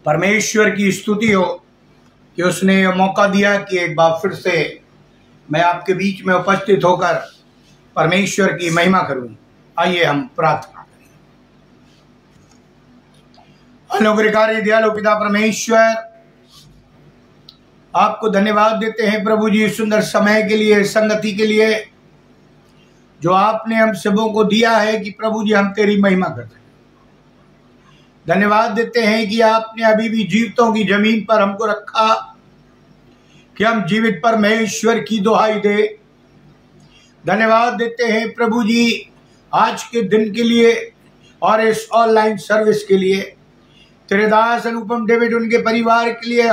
परमेश्वर की स्तुति हो कि उसने यह मौका दिया कि एक बार फिर से मैं आपके बीच में उपस्थित होकर परमेश्वर की महिमा करूं। आइए हम प्रार्थना करें। अनुग्रहकारी दयालु पिता परमेश्वर, आपको धन्यवाद देते हैं प्रभु जी, सुंदर समय के लिए, संगति के लिए जो आपने हम सबों को दिया है कि प्रभु जी हम तेरी महिमा करते हैं। धन्यवाद देते हैं कि आपने अभी भी जीवितों की जमीन पर हमको रखा कि हम जीवित परमेश्वर की दुहाई दे। धन्यवाद देते हैं प्रभु जी आज के दिन के लिए और इस ऑनलाइन सर्विस के लिए। तेरे दास अनुपम डेविड, उनके परिवार के लिए,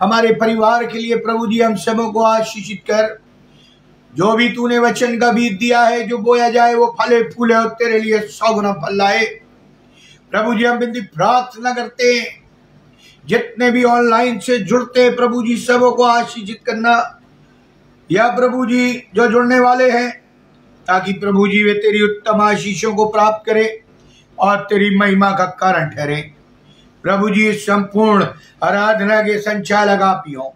हमारे परिवार के लिए प्रभु जी हम सबों को आशीषित कर। जो भी तूने वचन का बीज दिया है, जो बोया जाए वो फले फूले और तेरे लिए 100 गुना फल लाए। प्रभु जी हम बिंदी प्रार्थना करते हैं, जितने भी ऑनलाइन से जुड़ते हैं प्रभु जी सबों को आशीषित करना। या प्रभु जी जो जुड़ने वाले हैं, ताकि प्रभु जी वे तेरी उत्तम आशीषों को प्राप्त करें और तेरी महिमा का कारण ठहरे। प्रभु जी संपूर्ण आराधना के संचालक आप ही हो।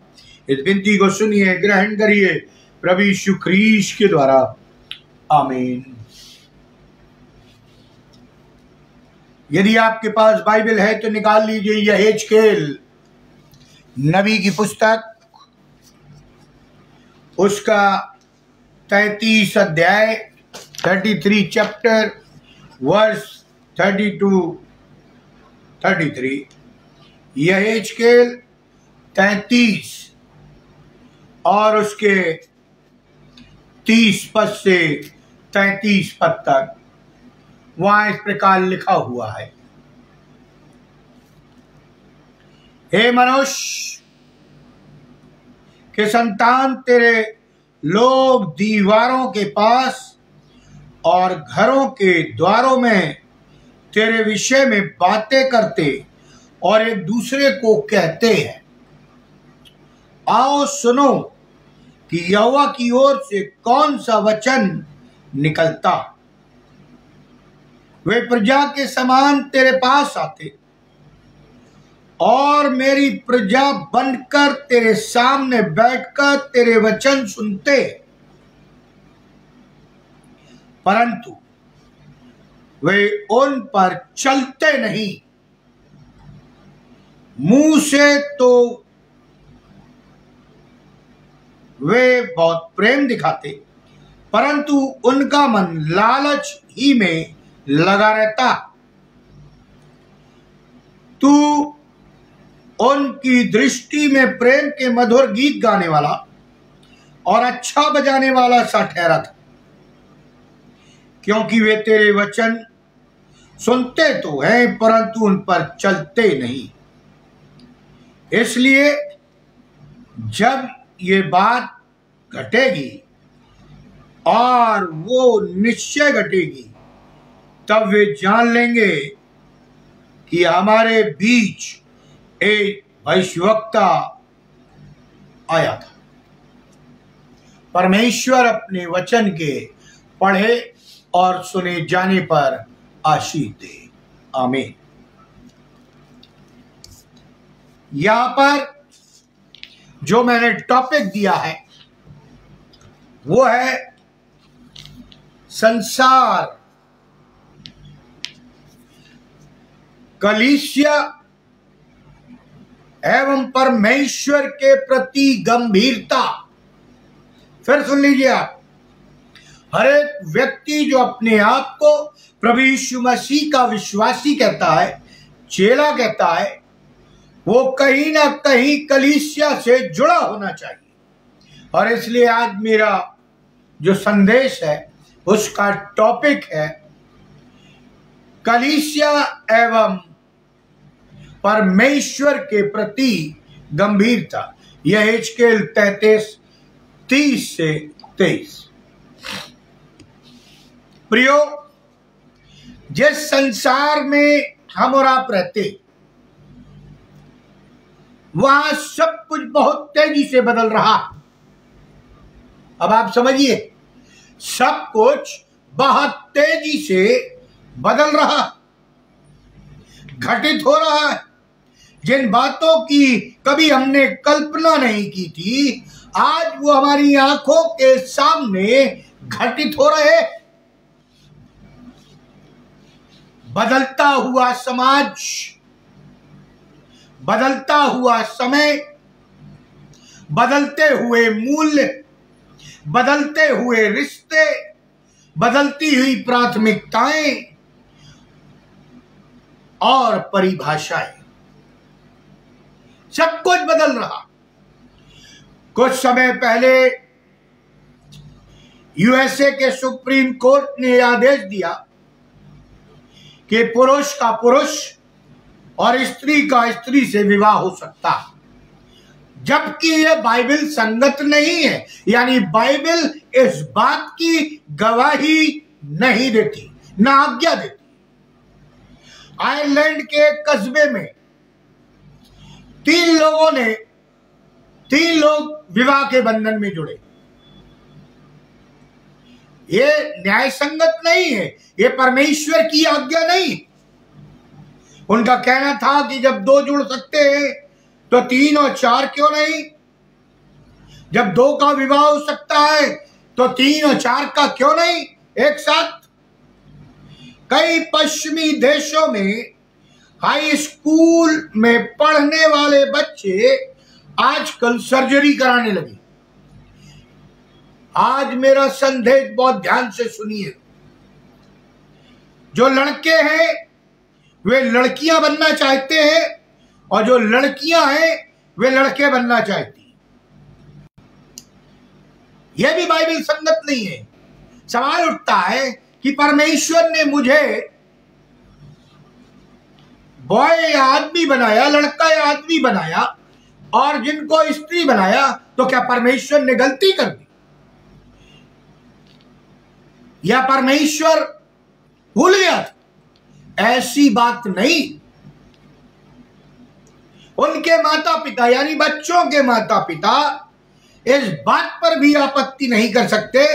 इस विनती को सुनिए, ग्रहण करिए प्रभु यीशु ख्रीस्त के द्वारा, आमीन। यदि आपके पास बाइबल है तो निकाल लीजिए यहेजकेल नबी की पुस्तक, उसका 33 अध्याय 33 चैप्टर वर्स 32-33। यहेजकेल 33 और उसके 30 पद से 33 पद तक वहां इस प्रकार लिखा हुआ है। हे मनुष्य के संतान, तेरे लोग दीवारों के पास और घरों के द्वारों में तेरे विषय में बातें करते और एक दूसरे को कहते हैं, आओ सुनो कि यहोवा की ओर से कौन सा वचन निकलता। वे प्रजा के समान तेरे पास आते और मेरी प्रजा बनकर तेरे सामने बैठकर तेरे वचन सुनते, परंतु वे उन पर चलते नहीं। मुंह से तो वे बहुत प्रेम दिखाते, परंतु उनका मन लालच ही में लगा रहता। तू उनकी दृष्टि में प्रेम के मधुर गीत गाने वाला और अच्छा बजाने वाला सा ठहरा था, क्योंकि वे तेरे वचन सुनते तो हैं परंतु उन पर चलते नहीं। इसलिए जब ये बात घटेगी और वो निश्चय घटेगी, तब वे जान लेंगे कि हमारे बीच एक भविष्यवक्ता आया था। परमेश्वर अपने वचन के पढ़े और सुने जाने पर आशीष दे, आमीन। यहां पर जो मैंने टॉपिक दिया है वो है संसार, कलीसिया एवं परमेश्वर के प्रति गंभीरता। फिर सुन लीजिए आप, हर एक व्यक्ति जो अपने आप को प्रभु यीशु मसीह का विश्वासी कहता है, चेला कहता है, वो कहीं ना कहीं कलीसिया से जुड़ा होना चाहिए। और इसलिए आज मेरा जो संदेश है उसका टॉपिक है कलीसिया एवं परमेश्वर के प्रति गंभीरता। यहेजकेल 33:30 से 23। प्रियो, जिस संसार में हम और आप रहते, वहां सब कुछ बहुत तेजी से बदल रहा। अब आप समझिए, सब कुछ बहुत तेजी से बदल रहा, घटित हो रहा है। जिन बातों की कभी हमने कल्पना नहीं की थी, आज वो हमारी आंखों के सामने घटित हो रहे। बदलता हुआ समाज, बदलता हुआ समय, बदलते हुए मूल्य, बदलते हुए रिश्ते, बदलती हुई प्राथमिकताएं और परिभाषाएं, सब कुछ बदल रहा। कुछ समय पहले यूएसए के सुप्रीम कोर्ट ने आदेश दिया कि पुरुष का पुरुष और स्त्री का स्त्री से विवाह हो सकता है, जबकि यह बाइबल संगत नहीं है। यानी बाइबल इस बात की गवाही नहीं देती, ना आज्ञा देती। आयरलैंड के एक कस्बे में तीन लोग विवाह के बंधन में जुड़े। ये न्याय संगत नहीं है, ये परमेश्वर की आज्ञा नहीं। उनका कहना था कि जब दो जुड़ सकते हैं तो तीन और चार क्यों नहीं? जब दो का विवाह हो सकता है तो तीन और चार का क्यों नहीं एक साथ? कई पश्चिमी देशों में हाई स्कूल में पढ़ने वाले बच्चे आजकल सर्जरी कराने लगे। आज मेरा संदेश बहुत ध्यान से सुनिए। जो लड़के हैं वे लड़कियां बनना चाहते हैं और जो लड़कियां हैं वे लड़के बनना चाहती हैं। यह भी बाइबल संगत नहीं है। सवाल उठता है कि परमेश्वर ने मुझे बॉय या आदमी बनाया, लड़का या आदमी बनाया, और जिनको स्त्री बनाया, तो क्या परमेश्वर ने गलती कर दी? या परमेश्वर भूल गया था? ऐसी बात नहीं। उनके माता पिता यानी बच्चों के माता पिता इस बात पर भी आपत्ति नहीं कर सकते,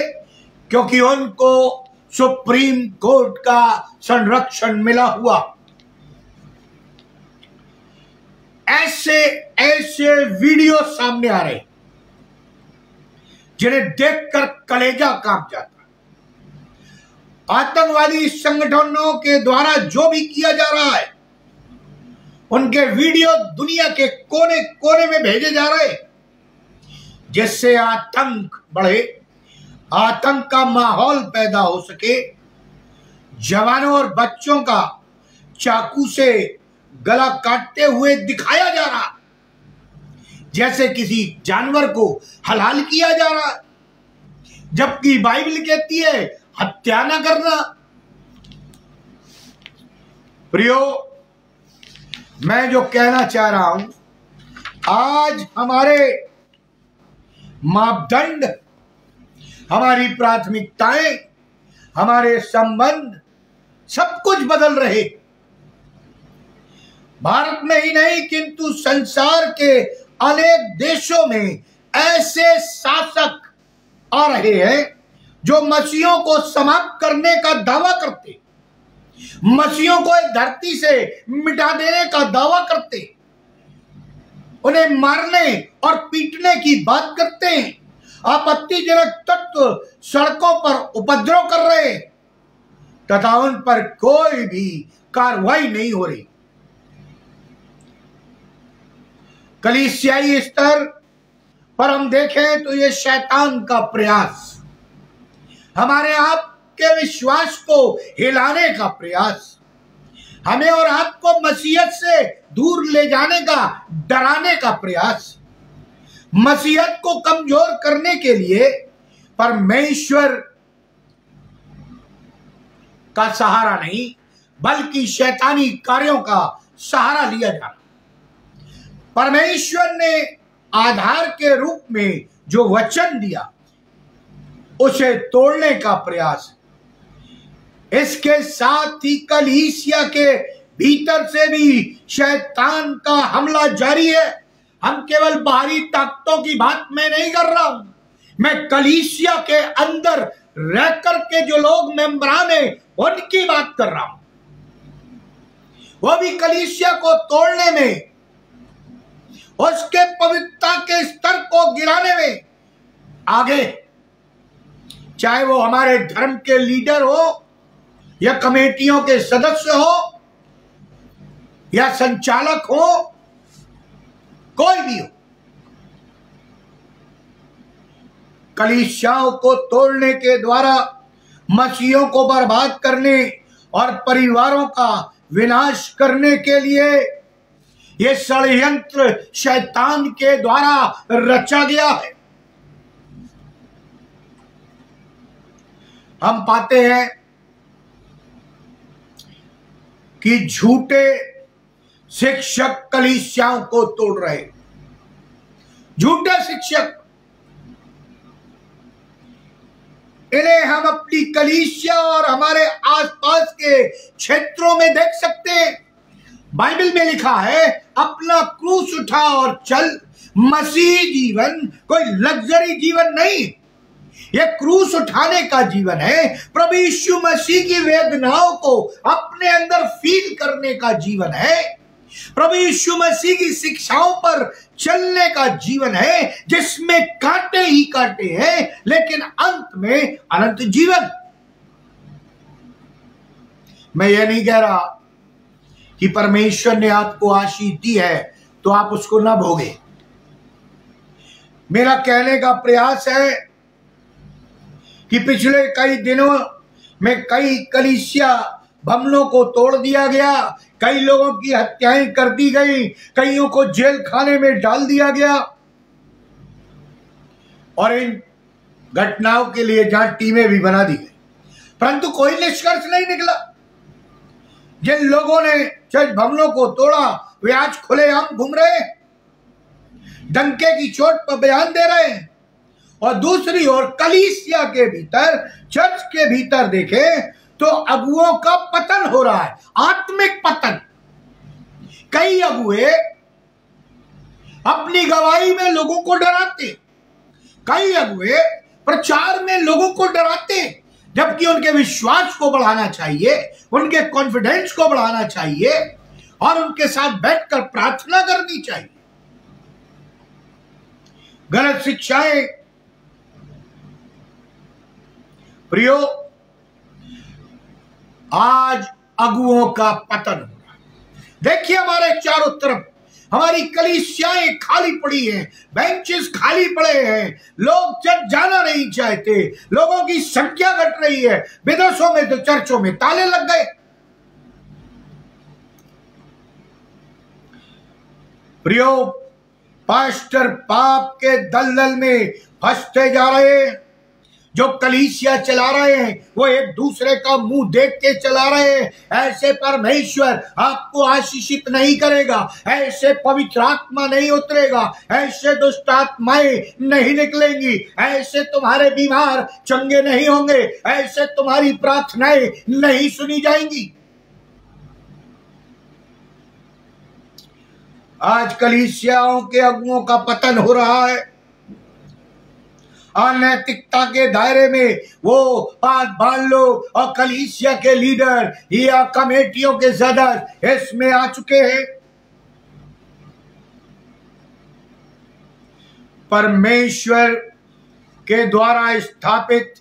क्योंकि उनको सुप्रीम कोर्ट का संरक्षण मिला हुआ। ऐसे वीडियो सामने आ रहे जिन्हें देखकर कलेजा कांप जाता। आतंकवादी संगठनों के द्वारा जो भी किया जा रहा है, उनके वीडियो दुनिया के कोने कोने में भेजे जा रहे, जिससे आतंक बढ़े, आतंक का माहौल पैदा हो सके। जवानों और बच्चों का चाकू से गला काटते हुए दिखाया जा रहा, जैसे किसी जानवर को हलाल किया जा रहा, जबकि बाइबल कहती है हत्या न करना। प्रियो, मैं जो कहना चाह रहा हूं, आज हमारे मापदंड, हमारी प्राथमिकताएं, हमारे संबंध सब कुछ बदल रहे। भारत में ही नहीं किंतु संसार के अनेक देशों में ऐसे शासक आ रहे हैं जो मसीहों को समाप्त करने का दावा करते, मसीहों को इस धरती से मिटा देने का दावा करते, उन्हें मारने और पीटने की बात करते हैं, आपत्तिजनक तत्व सड़कों पर उपद्रव कर रहे हैं, तथा उन पर कोई भी कार्रवाई नहीं हो रही। कलीसियाई स्तर पर हम देखें तो ये शैतान का प्रयास, हमारे आपके विश्वास को हिलाने का प्रयास, हमें और आपको मसीहत से दूर ले जाने का, डराने का प्रयास, मसीहत को कमजोर करने के लिए परमेश्वर का सहारा नहीं बल्कि शैतानी कार्यों का सहारा लिया जा रहा। परमेश्वर ने आधार के रूप में जो वचन दिया उसे तोड़ने का प्रयास। इसके साथ ही कलीसिया के भीतर से भी शैतान का हमला जारी है। हम केवल बाहरी ताकतों की बात मैं नहीं कर रहा हूं, मैं कलीसिया के अंदर रह करके जो लोग मेंबरान है उनकी बात कर रहा हूं। वो भी कलीसिया को तोड़ने में, उसके पवित्रता के स्तर को गिराने में आगे, चाहे वो हमारे धर्म के लीडर हो या कमेटियों के सदस्य हो या संचालक हो, कोई भी हो, कलीसियाओं को तोड़ने के द्वारा मसीहों को बर्बाद करने और परिवारों का विनाश करने के लिए ये षड्यंत्र शैतान के द्वारा रचा गया है। हम पाते हैं कि झूठे शिक्षक कलीसियाओं को तोड़ रहे, झूठे शिक्षक, इन्हें हम अपनी कलीसिया और हमारे आसपास के क्षेत्रों में देख सकते हैं। बाइबल में लिखा है, अपना क्रूस उठा और चल। मसीह जीवन कोई लग्जरी जीवन नहीं, यह क्रूस उठाने का जीवन है। प्रभु यीशु मसीह की वेदनाओं को अपने अंदर फील करने का जीवन है। प्रभु यीशु मसीह की शिक्षाओं पर चलने का जीवन है, जिसमें कांटे ही कांटे हैं लेकिन अंत में अनंत जीवन। मैं यह नहीं कह रहा कि परमेश्वर ने आपको आशीष दी है तो आप उसको ना भोगे। मेरा कहने का प्रयास है कि पिछले कई दिनों में कई कलीसिया भवनों को तोड़ दिया गया, कई लोगों की हत्याएं कर दी गई, कईयों को जेल खाने में डाल दिया गया, और इन घटनाओं के लिए जांच टीमें भी बना दी गई, परंतु कोई निष्कर्ष नहीं निकला। जिन लोगों ने चर्च भवनों को तोड़ा वे आज खुलेआम घूम रहे हैं, डंके की चोट पर बयान दे रहे हैं। और दूसरी ओर कलीसिया के भीतर, चर्च के भीतर देखें तो अगुओं का पतन हो रहा है, आत्मिक पतन। कई अगुए अपनी गवाही में लोगों को डराते, कई अगुए प्रचार में लोगों को डराते, जबकि उनके विश्वास को बढ़ाना चाहिए, उनके कॉन्फिडेंस को बढ़ाना चाहिए और उनके साथ बैठकर प्रार्थना करनी चाहिए। गलत शिक्षाएं प्रियो, आज अगुओं का पतन हो रहा है। देखिए हमारे चारों तरफ हमारी कलीसियाएं खाली पड़ी हैं, बेंचेस खाली पड़े हैं, लोग चर्च जाना नहीं चाहते, लोगों की संख्या घट रही है। विदेशों में तो चर्चों में ताले लग गए। प्रियो, पास्टर पाप के दलदल में फंसते जा रहे हैं। जो कलीसिया चला रहे हैं वो एक दूसरे का मुंह देख के चला रहे हैं। ऐसे परमेश्वर आपको आशीषित नहीं करेगा, ऐसे पवित्र आत्मा नहीं उतरेगा, ऐसे दुष्ट आत्माएं नहीं निकलेंगी, ऐसे तुम्हारे बीमार चंगे नहीं होंगे, ऐसे तुम्हारी प्रार्थनाएं नहीं सुनी जाएंगी। आज कलीसियाओं के अगुओं का पतन हो रहा है। अनैतिकता के दायरे में वो पादभान लोग और कलीसिया के लीडर या कमेटियों के सदस्य इसमें आ चुके हैं। परमेश्वर के द्वारा स्थापित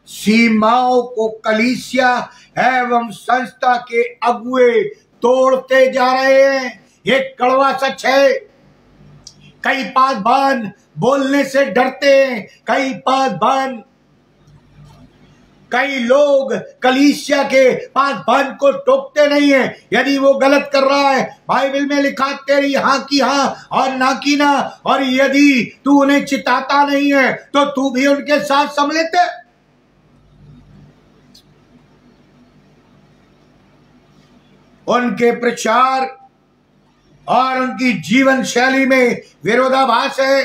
सीमाओं को कलीसिया एवं संस्था के अगुए तोड़ते जा रहे हैं। ये कड़वा सच है। कई पादभान बोलने से डरते हैं, कई पादभान, कई लोग कलीसिया के पादभान को टोकते नहीं है। यदि वो गलत कर रहा है, बाइबल में लिखा तेरी हाँ की हाँ और ना की ना, और यदि तू उन्हें चिताता नहीं है तो तू भी उनके साथ सम्मिलित है। उनके प्रचार और उनकी जीवन शैली में विरोधाभास है।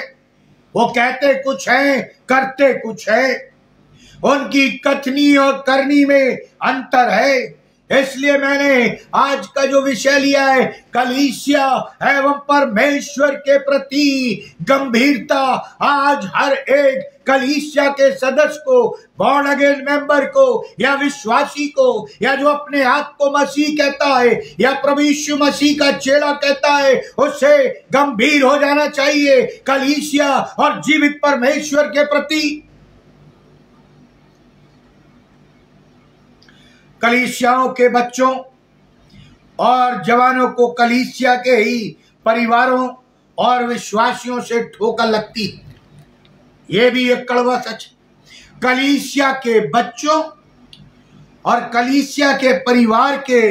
वो कहते कुछ है, करते कुछ है। उनकी कथनी और करनी में अंतर है। इसलिए मैंने आज का जो विषय लिया है, कलीसिया एवं परमेश्वर के प्रति गंभीरता। आज हर एक कलीसिया के सदस्य को, बॉर्न अगेन मेंबर को, या विश्वासी को, या जो अपने आप को मसीह कहता है या प्रभु यीशु मसीह का चेला कहता है, उससे गंभीर हो जाना चाहिए कलीसिया और जीवित परमेश्वर के प्रति। कलीसियाओं के बच्चों और जवानों को कलीसिया के ही परिवारों और विश्वासियों से ठोकर लगती है। यह भी एक कड़वा सच। कलीसिया के बच्चों और कलीसिया के परिवार के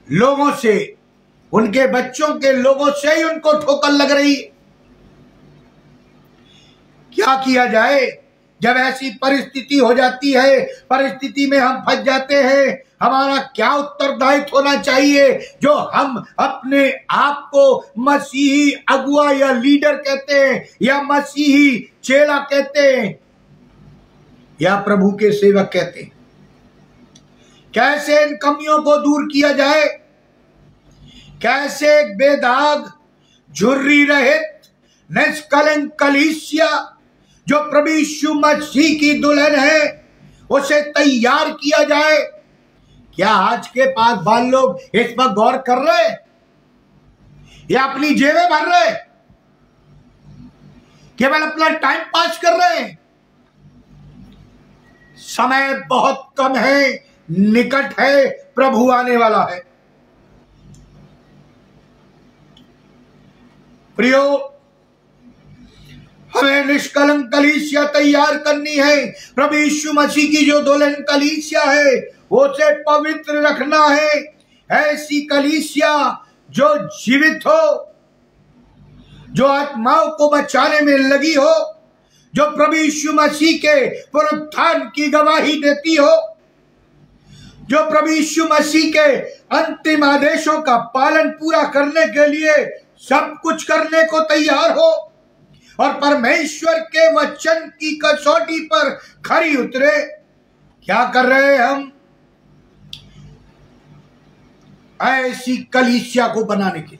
लोगों से, उनके बच्चों के लोगों से ही उनको ठोकर लग रही। क्या किया जाए जब ऐसी परिस्थिति हो जाती है, परिस्थिति में हम फंस जाते हैं? हमारा क्या उत्तरदायित्व होना चाहिए जो हम अपने आप को मसीही अगुआ या लीडर कहते हैं, या मसीही चेला कहते हैं, या प्रभु के सेवक कहते हैं? कैसे इन कमियों को दूर किया जाए? कैसे एक बेदाग, झुर्री रहित, निष्कलंक कलीसिया जो प्रभु यीशु मसीह की दुल्हन है, उसे तैयार किया जाए? क्या आज के पास बाल लोग इस पर गौर कर रहे हैं या अपनी जेबें भर रहे हैं, केवल अपना टाइम पास कर रहे हैं? समय बहुत कम है, निकट है, प्रभु आने वाला है। प्रियो, हमें निष्कलंक कलीसिया तैयार करनी है। प्रभु यीशु मसीह की जो दुल्हन कलीसिया है, उसे पवित्र रखना है। ऐसी कलीसिया जो जीवित हो, जो आत्माओं को बचाने में लगी हो, जो प्रभु यीशु मसीह के पुनरुत्थान की गवाही देती हो, जो प्रभु यीशु मसीह के अंतिम आदेशों का पालन पूरा करने के लिए सब कुछ करने को तैयार हो और परमेश्वर के वचन की कसौटी पर खरी उतरे। क्या कर रहे हैं हम? ऐसी कलीसिया को बनाने के लिए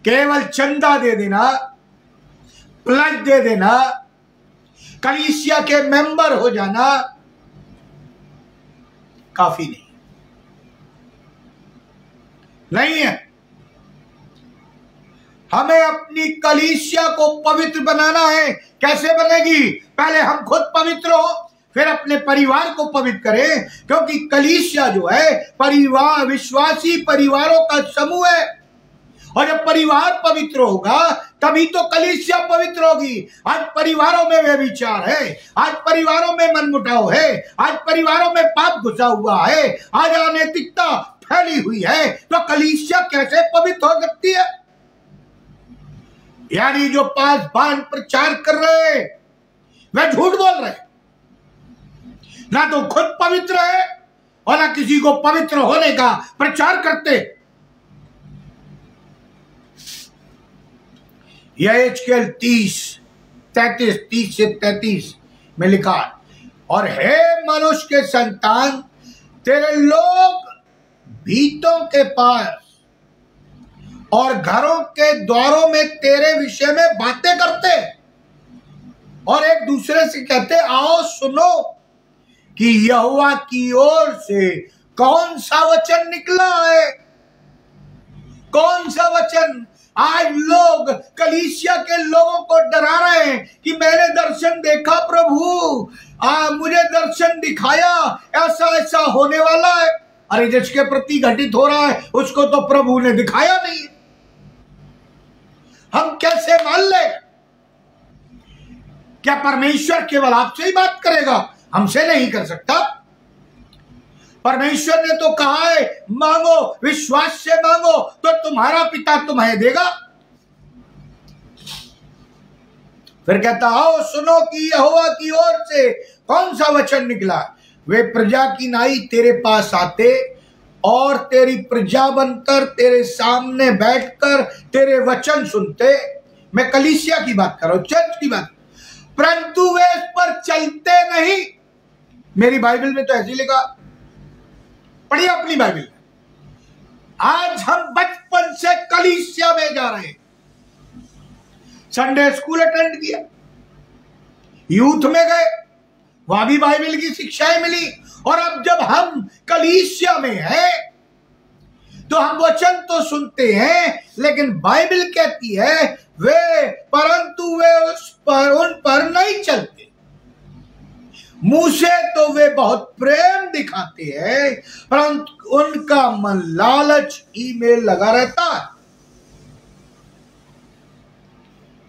केवल चंदा दे देना, प्लग दे देना, कलीसिया के मेंबर हो जाना काफी नहीं है। हमें अपनी कलीसिया को पवित्र बनाना है। कैसे बनेगी? पहले हम खुद पवित्र हो, फिर अपने परिवार को पवित्र करें, क्योंकि कलीसिया जो है परिवार, विश्वासी परिवारों का समूह है। और जब परिवार पवित्र होगा तभी तो कलीसिया पवित्र होगी। आज परिवारों में व्यभिचार है, आज परिवारों में मनमुटाव है, आज परिवारों में पाप घुसा हुआ है, आज अनैतिकता फैली हुई है, तो कलीसिया कैसे पवित्र हो सकती है? यानी जो पासबान प्रचार कर रहे हैं वे झूठ बोल रहे हैं। ना तो खुद पवित्र है और ना किसी को पवित्र होने का प्रचार करते। यह एजकेल 30 से 33 में लिखा है, और हे मनुष्य के संतान, तेरे लोग भीतों के पास और घरों के द्वारों में तेरे विषय में बातें करते और एक दूसरे से कहते, आओ सुनो कि यहोवा की ओर से कौन सा वचन निकला है। कौन सा वचन? आज लोग कलीसिया के लोगों को डरा रहे हैं कि मैंने दर्शन देखा, प्रभु मुझे दर्शन दिखाया, ऐसा ऐसा होने वाला है। अरे जिसके प्रति घटित हो रहा है उसको तो प्रभु ने दिखाया नहीं। हम कैसे मान ले? क्या परमेश्वर केवल आपसे ही बात करेगा? हमसे नहीं कर सकता। परमेश्वर ने तो कहा है, मांगो, विश्वास से मांगो तो तुम्हारा पिता तुम्हें देगा। फिर कहता, आओ सुनो कि यहोवा की ओर से कौन सा वचन निकला। वे प्रजा की नाई तेरे पास आते और तेरी प्रजा बनकर तेरे सामने बैठकर तेरे वचन सुनते। मैं कलीसिया की बात कर रहा हूं, चर्च की बात, परंतु वे इस पर चलते नहीं। मेरी बाइबल में तो ऐसे लिखा, पढ़िए अपनी बाइबल में। आज हम बचपन से कलीसिया में जा रहे हैं, संडे स्कूल अटेंड किया, यूथ में गए, वहां भी बाइबल की शिक्षाएं मिली, और अब जब हम कलीसिया में हैं तो हम वचन तो सुनते हैं, लेकिन बाइबल कहती है परंतु वे उन पर नहीं चलते। मुंह से तो वे बहुत प्रेम दिखाते हैं, परंतु उनका मन लालच ही में लगा रहता है।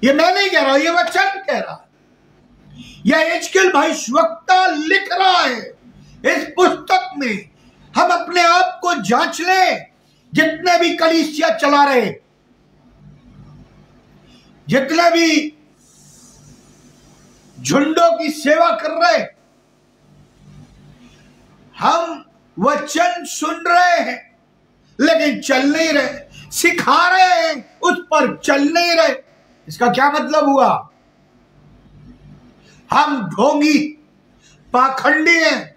ये मैं नहीं कह रहा, ये वचन कह रहा है। यह एजकेल भविष्यवक्ता लिख रहा है इस पुस्तक में। हम अपने आप को जांच लें, जितने भी कलीसिया चला रहे, जितने भी झुंडों की सेवा कर रहे, हम वचन सुन रहे हैं लेकिन चल नहीं रहे, सिखा रहे हैं उस पर चल नहीं रहे। इसका क्या मतलब हुआ? हम ढोंगी, पाखंडी हैं।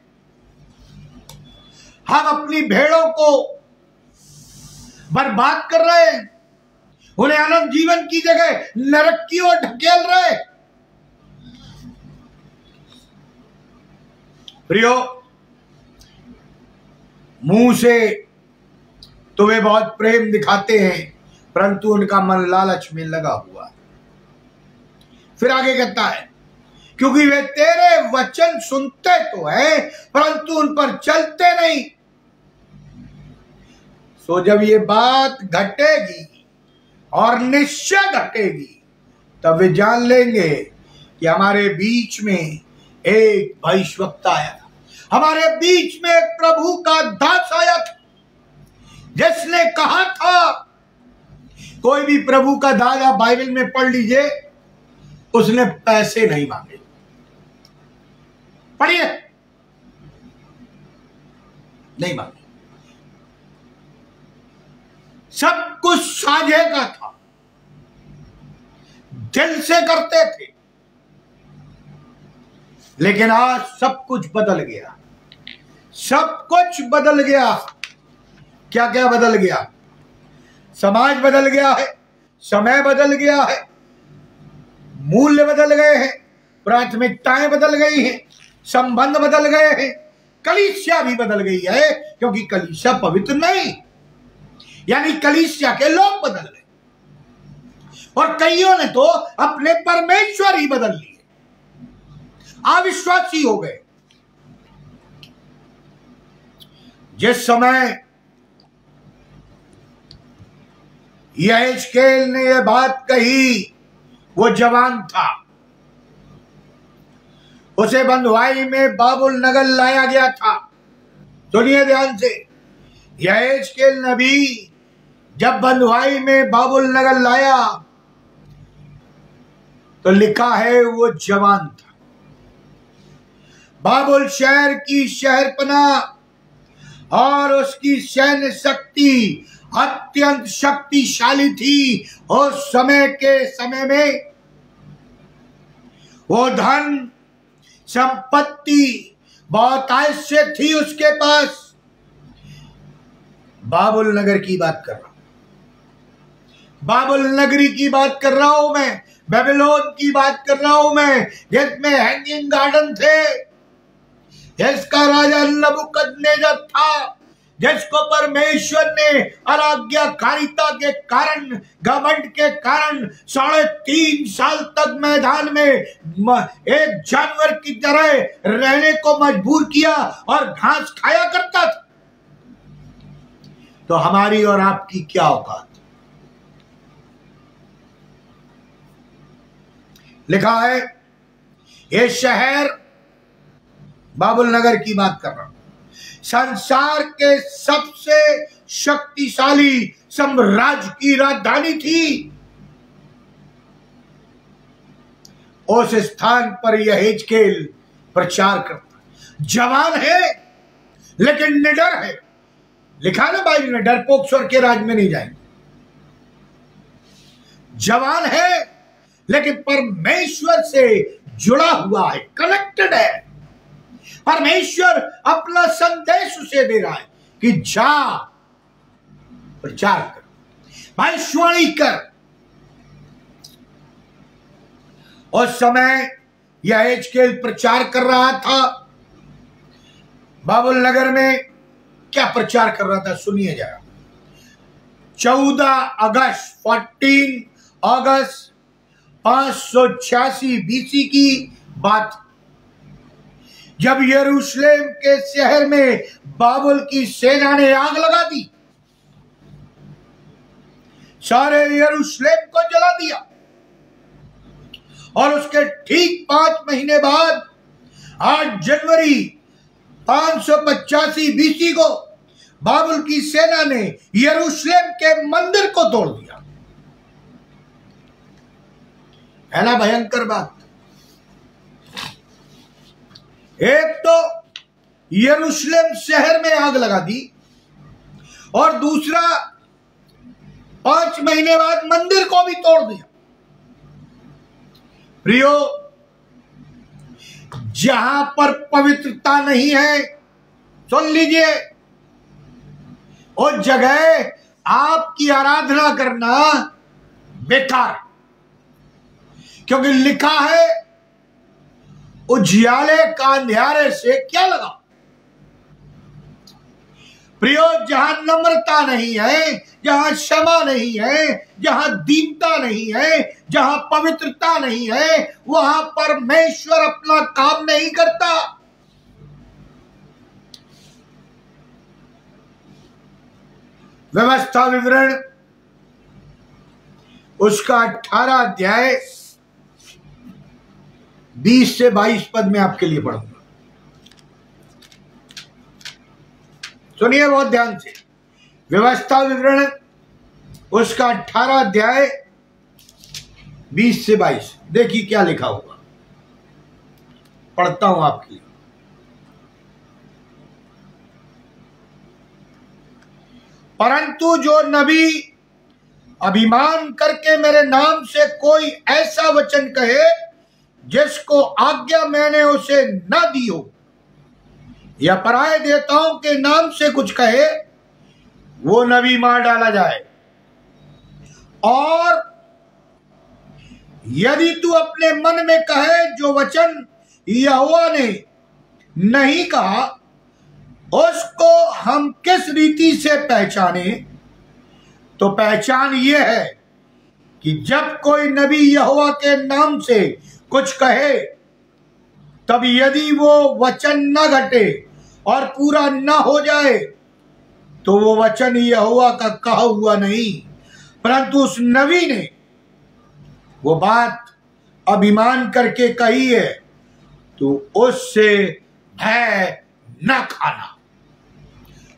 हम अपनी भेड़ों को बर्बाद कर रहे हैं, उन्हें अनंत जीवन की जगह नरक की ओर ढकेल रहे। प्रियो, मुंह से तो वे बहुत प्रेम दिखाते हैं, परंतु उनका मन लालच में लगा हुआ। फिर आगे कहता है, क्योंकि वे तेरे वचन सुनते तो है परंतु उन पर चलते नहीं। सो जब ये बात घटेगी और निश्चय घटेगी, तब वे जान लेंगे कि हमारे बीच में एक भविष्यवक्ता आया था, हमारे बीच में एक प्रभु का दास आया था, जिसने कहा था, कोई भी प्रभु का दास आप बाइबल में पढ़ लीजिए, उसने पैसे नहीं मांगे। पढ़िए, नहीं मांगे, सब कुछ साझे का था, दिल से करते थे। लेकिन आज सब कुछ बदल गया, सब कुछ बदल गया। क्या क्या बदल गया? समाज बदल गया है, समय बदल गया है, मूल्य बदल गए हैं, प्राथमिकताएं बदल गई हैं, संबंध बदल गए हैं, कलीसिया भी बदल गई है, क्योंकि कलीसिया पवित्र नहीं, यानी कलीसिया के लोग बदल गए, और कईयों ने तो अपने परमेश्वर ही बदल लिए, अविश्वासी हो गए। जिस समय यहेजकेल ने यह बात कही, वो जवान था, उसे बंधुआई में बाबुल नगर लाया गया था। सुनिए ध्यान से, यहेजकेल नबी जब बंधुआई में बाबुल नगर लाया तो लिखा है वो जवान था। बाबुल शहर की शहरपना और उसकी सैन्य शक्ति अत्यंत शक्तिशाली थी। उस समय के समय में वो धन संपत्ति बहुत ऐसे थी उसके पास। बाबुल नगर की बात कर रहा हूं, बाबुल नगरी की बात कर रहा हूं मैं, बेबीलोन की बात कर रहा हूं मैं, जिसमें हैंगिंग गार्डन थे, जिसका राजा नबूकदनेस्सर था, जिसको परमेश्वर ने अनाज्ञाकारिता के कारण, घमंड के कारण 3.5 साल तक मैदान में एक जानवर की तरह रहने को मजबूर किया और घास खाया करता था। तो हमारी और आपकी क्या औकात? लिखा है, ये शहर, बाबुल नगर की बात कर रहा हूं, संसार के सबसे शक्तिशाली साम्राज्य की राजधानी थी। उस स्थान पर यहेजकेल प्रचार करता, जवान है लेकिन निडर है। लिखा ना बाइबल में, डरपोक स्वर्ग के राज में नहीं जाएंगे। जवान है लेकिन परमेश्वर से जुड़ा हुआ है, कनेक्टेड है, परमेश्वर अपना संदेश उसे दे रहा है कि जा प्रचार कर, भविष्यवाणी कर। उस समय यहेजकेल प्रचार कर रहा था बाबुल नगर में। क्या प्रचार कर रहा था सुनिए जरा। 14 अगस्त 586 बीसी की बात, जब यरूशलेम के शहर में बाबुल की सेना ने आग लगा दी, सारे यरूशलेम को जला दिया। और उसके ठीक 5 महीने बाद 8 जनवरी 585 बीसी को बाबुल की सेना ने यरूशलेम के मंदिर को तोड़ दिया। है ना भयंकर बात। एक तो यरूशलेम शहर में आग लगा दी और दूसरा 5 महीने बाद मंदिर को भी तोड़ दिया। प्रियो, जहां पर पवित्रता नहीं है, सुन लीजिए, उस जगह आपकी आराधना करना बेकार, क्योंकि लिखा है उजियाले का अंधियारे से क्या लगा। प्रियो, जहां नम्रता नहीं है, जहां क्षमा नहीं है, जहां दीनता नहीं है, जहां पवित्रता नहीं है, वहां परमेश्वर अपना काम नहीं करता। व्यवस्था विवरण उसका 18 अध्याय 20 से 22 पद में आपके लिए पढ़ूंगा। सुनिए बहुत ध्यान से। व्यवस्था विवरण उसका 18 अध्याय 20 से 22, देखिए क्या लिखा होगा। पढ़ता हूं आपके लिए। परंतु जो नबी अभिमान करके मेरे नाम से कोई ऐसा वचन कहे जिसको आज्ञा मैंने उसे न दी हो, या पराये देवताओं के नाम से कुछ कहे, वो नबी मार डाला जाए। और यदि तू अपने मन में कहे जो वचन यहोवा ने नहीं कहा, उसको हम किस रीति से पहचाने, तो पहचान यह है कि जब कोई नबी यहोवा के नाम से कुछ कहे, तब यदि वो वचन न घटे और पूरा न हो जाए, तो वो वचन यहोवा का कहा हुआ नहीं, परंतु उस नबी ने वो बात अभिमान करके कही है, तो उससे भय न खाना,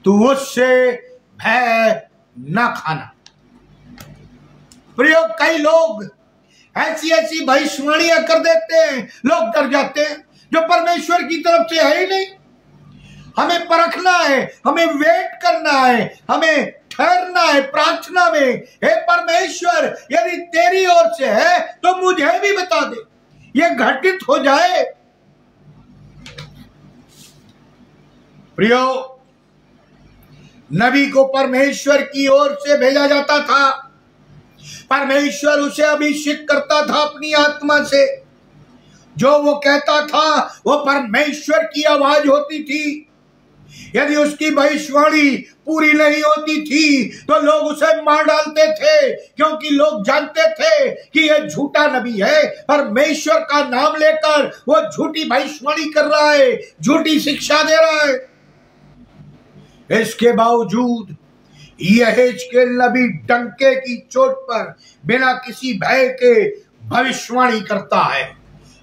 तो उससे भय न खाना। प्रयोग कई लोग ऐसी ऐसी भविष्यवाणियां कर देते हैं, लोग डर जाते हैं, जो परमेश्वर की तरफ से है ही नहीं। हमें परखना है, हमें वेट करना है, हमें ठहरना है प्रार्थना में। हे परमेश्वर, यदि तेरी ओर से है तो मुझे भी बता दे, ये घटित हो जाए। प्रियो, नबी को परमेश्वर की ओर से भेजा जाता था। परमेश्वर उसे अभिषेक करता था अपनी आत्मा से। जो वो कहता था वो परमेश्वर की आवाज होती थी। यदि उसकी भविष्यवाणी पूरी नहीं होती थी तो लोग उसे मार डालते थे, क्योंकि लोग जानते थे कि यह झूठा नबी है। परमेश्वर का नाम लेकर वो झूठी भविष्यवाणी कर रहा है, झूठी शिक्षा दे रहा है। इसके बावजूद यहेजकेल नबी डंके की चोट पर बिना किसी भय के भविष्यवाणी करता है।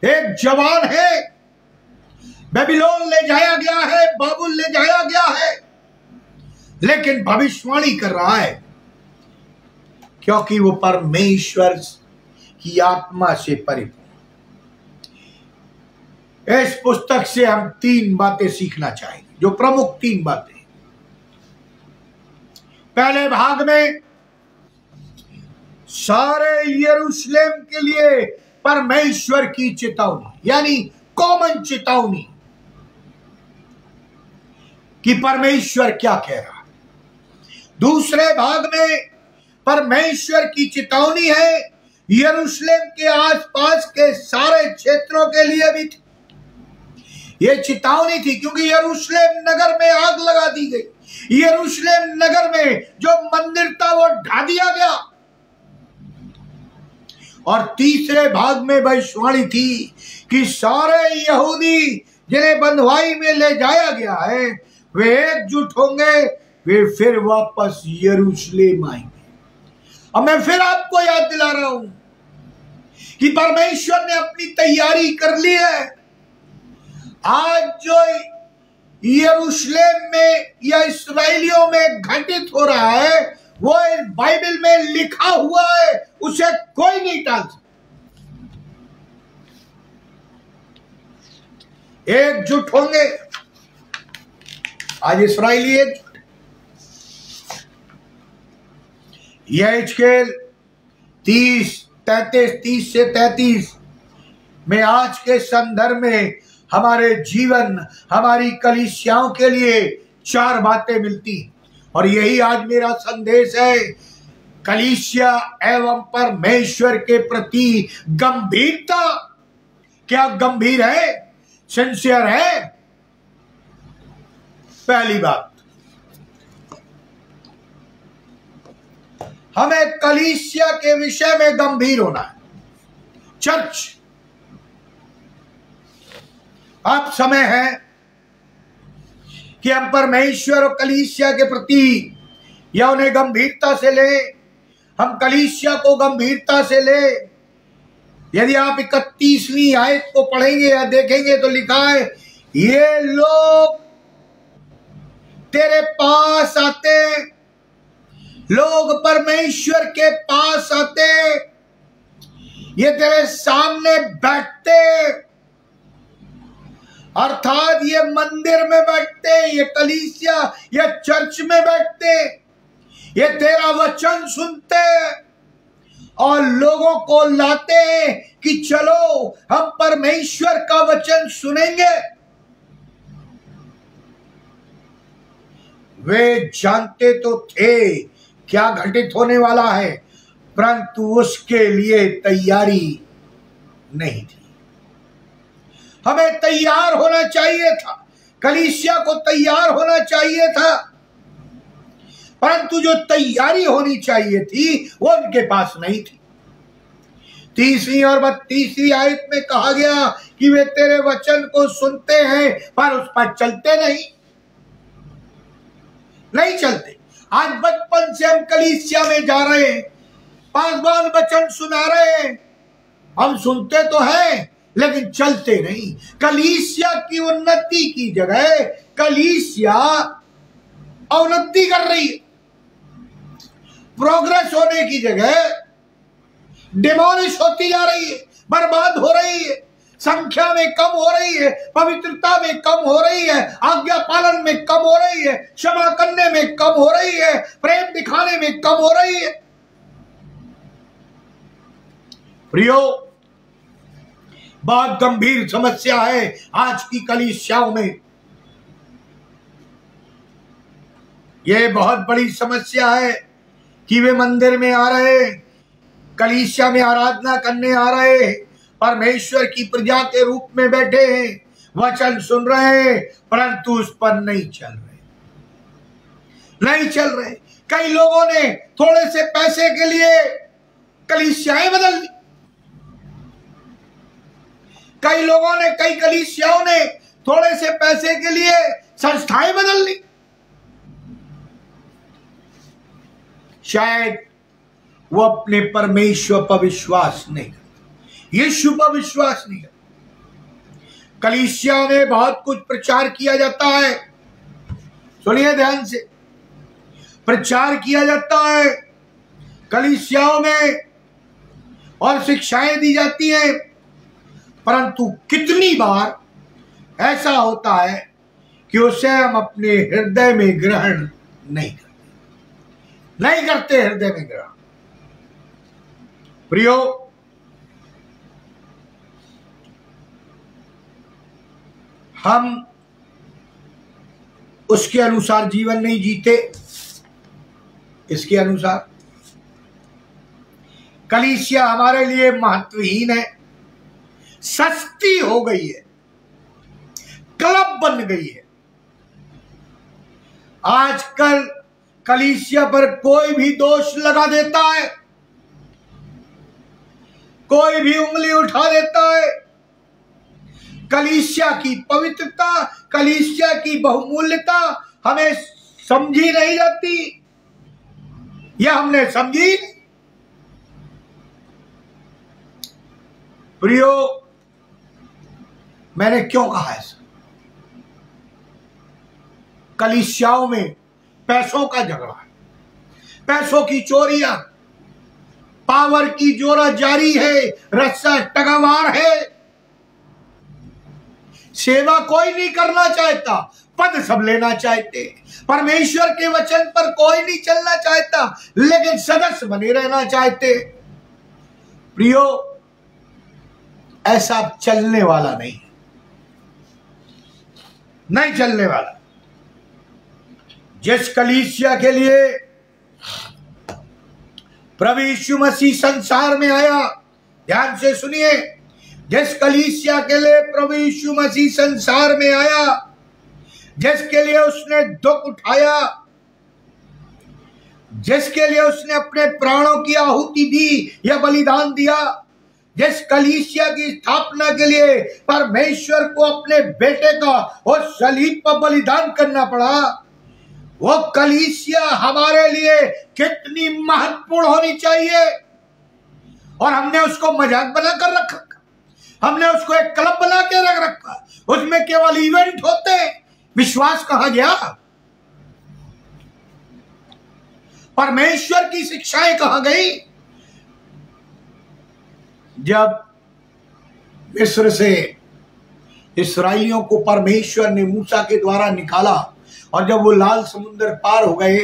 एक जवान है, बेबीलोन ले जाया गया है, बाबुल ले जाया गया है, लेकिन भविष्यवाणी कर रहा है, क्योंकि वो परमेश्वर की आत्मा से परिपूर्ण। इस पुस्तक से हम 3 बातें सीखना चाहेंगे, जो प्रमुख 3 बातें। पहले भाग में सारे यरूशलेम के लिए परमेश्वर की चेतावनी, यानी कॉमन चेतावनी। कि परमेश्वर क्या कह रहा है। दूसरे भाग में परमेश्वर की चेतावनी है यरूशलेम के आसपास के सारे क्षेत्रों के लिए भी थी। ये चेतावनी थी क्योंकि यरूशलेम नगर में आग लगा दी गई। यरूशलेम नगर में जो मंदिर था वो ढा दिया गया। और तीसरे भाग में भविष्यवाणी थी कि सारे यहूदी जिन्हें बंधुआई में ले जाया गया है वे एकजुट होंगे, वे फिर वापस यरूशलेम आएंगे। अब मैं फिर आपको याद दिला रहा हूं कि परमेश्वर ने अपनी तैयारी कर ली है। आज जो यरूशलेम में या इस्राएलियों में घटित हो रहा है वो इस बाइबल में लिखा हुआ है, उसे कोई नहीं टाल सकता। एकजुट होंगे। आज इस्राएली एकजुट। यहेजकेल 30 से 33 में आज के संदर्भ में हमारे जीवन, हमारी कलीसियाओं के लिए 4 बातें मिलती हैं और यही आज मेरा संदेश है। कलीसिया एवं परमेश्वर के प्रति गंभीरता। क्या गंभीर है? सिंसियर है? पहली बात, हमें कलीसिया के विषय में गंभीर होना है। चर्च, अब समय है कि हम परमेश्वर और कलीसिया के प्रति या उन्हें गंभीरता से ले। हम कलीसिया को गंभीरता से ले। यदि आप 31वीं आयत को पढ़ेंगे या देखेंगे तो लिखा है, ये लोग तेरे पास आते, लोग परमेश्वर के पास आते, ये तेरे सामने बैठते, अर्थात ये मंदिर में बैठते, ये कलीसिया या चर्च में बैठते, ये तेरा वचन सुनते और लोगों को लाते हैं कि चलो हम परमेश्वर का वचन सुनेंगे। वे जानते तो थे क्या घटित होने वाला है, परंतु उसके लिए तैयारी नहीं थी। हमें तैयार होना चाहिए था, कलीसिया को तैयार होना चाहिए था, परंतु जो तैयारी होनी चाहिए थी वो उनके पास नहीं थी। 30वीं और 32वीं आयत में कहा गया कि वे तेरे वचन को सुनते हैं पर उस पर चलते नहीं चलते। आज बचपन से हम कलीसिया में जा रहे हैं, 5 बार वचन सुना रहे हैं, हम सुनते तो हैं लेकिन चलते नहीं। कलीसिया की उन्नति की जगह कलीसिया अवनति कर रही है। प्रोग्रेस होने की जगह डिमोलिश होती जा रही है, बर्बाद हो रही है, संख्या में कम हो रही है, पवित्रता में कम हो रही है, आज्ञा पालन में कम हो रही है, क्षमा करने में कम हो रही है, प्रेम दिखाने में कम हो रही है। प्रियो, बहुत गंभीर समस्या है आज की कलीसियाओं में। यह बहुत बड़ी समस्या है कि वे मंदिर में आ रहे, कलीसिया में आराधना करने आ रहे, परमेश्वर की प्रजा के रूप में बैठे हैं, वचन सुन रहे, परंतु उस पर नहीं चल रहे। कई लोगों ने थोड़े से पैसे के लिए कलीसियाएं बदल दी। कई कलीसियाओं ने थोड़े से पैसे के लिए संस्थाएं बदल ली। शायद वो अपने परमेश्वर पर विश्वास नहीं करते, यीशु पर विश्वास नहीं करते। कलीसिया में बहुत कुछ प्रचार किया जाता है, सुनिए ध्यान से, प्रचार किया जाता है कलीसियाओं में और शिक्षाएं दी जाती हैं, परंतु कितनी बार ऐसा होता है कि उसे हम अपने हृदय में ग्रहण नहीं करते हृदय में ग्रहण। प्रियो, हम उसके अनुसार जीवन नहीं जीते, इसके अनुसार। कलीसिया हमारे लिए महत्वहीन है, सस्ती हो गई है, क्लब बन गई है। आजकल कलीसिया पर कोई भी दोष लगा देता है, कोई भी उंगली उठा देता है। कलीसिया की पवित्रता, कलीसिया की बहुमूल्यता हमें समझी नहीं जाती, या हमने समझी। प्रियो, मैंने क्यों कहा ऐसा? कलीसियाओं में पैसों का झगड़ा है, पैसों की चोरियां, पावर की जोरा जारी है, रस्सा टगावार है। सेवा कोई नहीं करना चाहता, पद सब लेना चाहते, परमेश्वर के वचन पर कोई नहीं चलना चाहता, लेकिन सदस्य बने रहना चाहते। प्रियो, ऐसा चलने वाला नहीं, नहीं चलने वाला। जिस कलीसिया के लिए प्रभु यीशु मसीह संसार में आया, ध्यान से सुनिए, जिस कलीसिया के लिए प्रभु यीशु मसीह संसार में आया, जिसके लिए उसने दुख उठाया, जिसके लिए उसने अपने प्राणों की आहुति दी या बलिदान दिया, जिस कलीसिया की स्थापना के लिए परमेश्वर को अपने बेटे का और सलीब पर बलिदान करना पड़ा, वो कलीसिया हमारे लिए कितनी महत्वपूर्ण होनी चाहिए। और हमने उसको मजाक बना कर रखा, हमने उसको एक क्लब बना के रख रखा, उसमें केवल इवेंट होते, विश्वास कहाँ गया? परमेश्वर की शिक्षाएं कहाँ गई? जब मिस्र से इस्राएलियों को परमेश्वर ने मूसा के द्वारा निकाला और जब वो लाल समुद्र पार हो गए,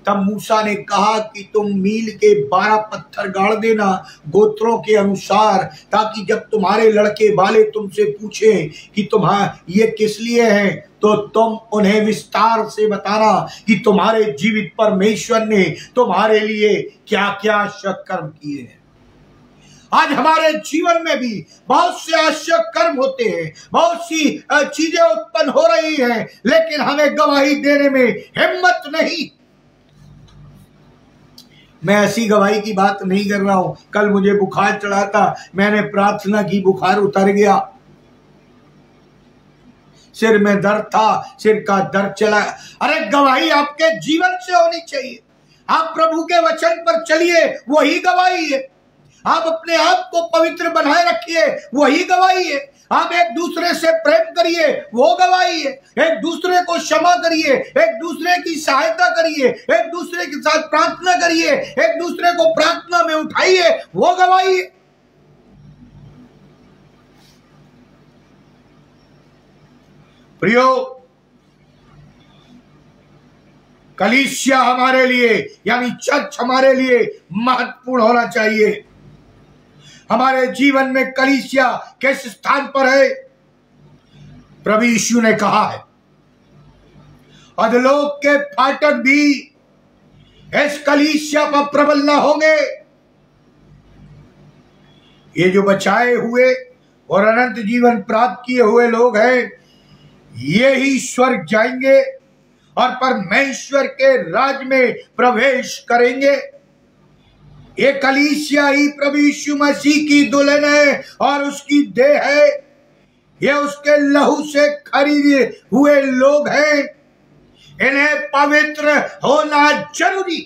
तब मूसा ने कहा कि तुम मील के 12 पत्थर गाड़ देना गोत्रों के अनुसार, ताकि जब तुम्हारे लड़के वाले तुमसे पूछें कि ये किस लिए हैं, तो तुम उन्हें विस्तार से बताना कि तुम्हारे जीवित परमेश्वर ने तुम्हारे लिए क्या क्या सत्कर्म किए हैं। आज हमारे जीवन में भी बहुत से आश्चर्य कर्म होते हैं, बहुत सी चीजें उत्पन्न हो रही हैं, लेकिन हमें गवाही देने में हिम्मत नहीं। मैं ऐसी गवाही की बात नहीं कर रहा हूं। कल मुझे बुखार चढ़ा था, मैंने प्रार्थना की, बुखार उतर गया। सिर में दर्द था, सिर का दर्द चला। अरे गवाही आपके जीवन से होनी चाहिए। आप प्रभु के वचन पर चलिए, वही गवाही है। आप अपने आप को पवित्र बनाए रखिए, वही गवाही है। आप एक दूसरे से प्रेम करिए, वो गवाही है। एक दूसरे को क्षमा करिए, एक दूसरे की सहायता करिए, एक दूसरे के साथ प्रार्थना करिए, एक दूसरे को प्रार्थना में उठाइए, वो गवाही है। प्रियो, कलीसिया हमारे लिए यानी चर्च हमारे लिए महत्वपूर्ण होना चाहिए। हमारे जीवन में कलीसिया किस स्थान पर है? प्रभु यीशु ने कहा है, अधोलोक के फाटक भी इस कलीसिया पर प्रबल न होंगे। ये जो बचाए हुए और अनंत जीवन प्राप्त किए हुए लोग हैं, ये ही स्वर्ग जाएंगे और परमेश्वर के राज में प्रवेश करेंगे। ये कलीसिया ही प्रभु यीशु मसीह की दुल्हन है और उसकी देह है। ये उसके लहू से खरीदे हुए लोग हैं। इन्हें पवित्र होना जरूरी।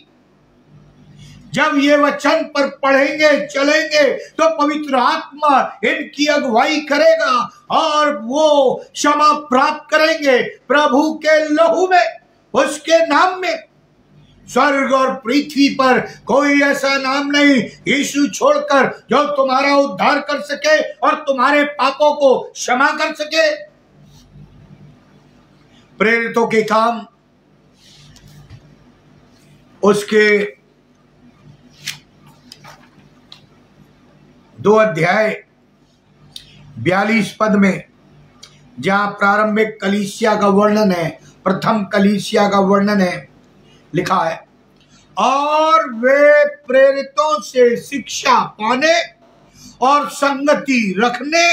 जब ये वचन पर पढ़ेंगे चलेंगे तो पवित्र आत्मा इनकी अगुवाई करेगा और वो क्षमा प्राप्त करेंगे प्रभु के लहू में, उसके नाम में। स्वर्ग और पृथ्वी पर कोई ऐसा नाम नहीं यीशु छोड़कर जो तुम्हारा उद्धार कर सके और तुम्हारे पापों को क्षमा कर सके। प्रेरितों के काम उसके 2 अध्याय 42 पद में जहां प्रारंभिक कलीसिया का वर्णन है, प्रथम कलीसिया का वर्णन है, लिखा है, और वे प्रेरितों से शिक्षा पाने और संगति रखने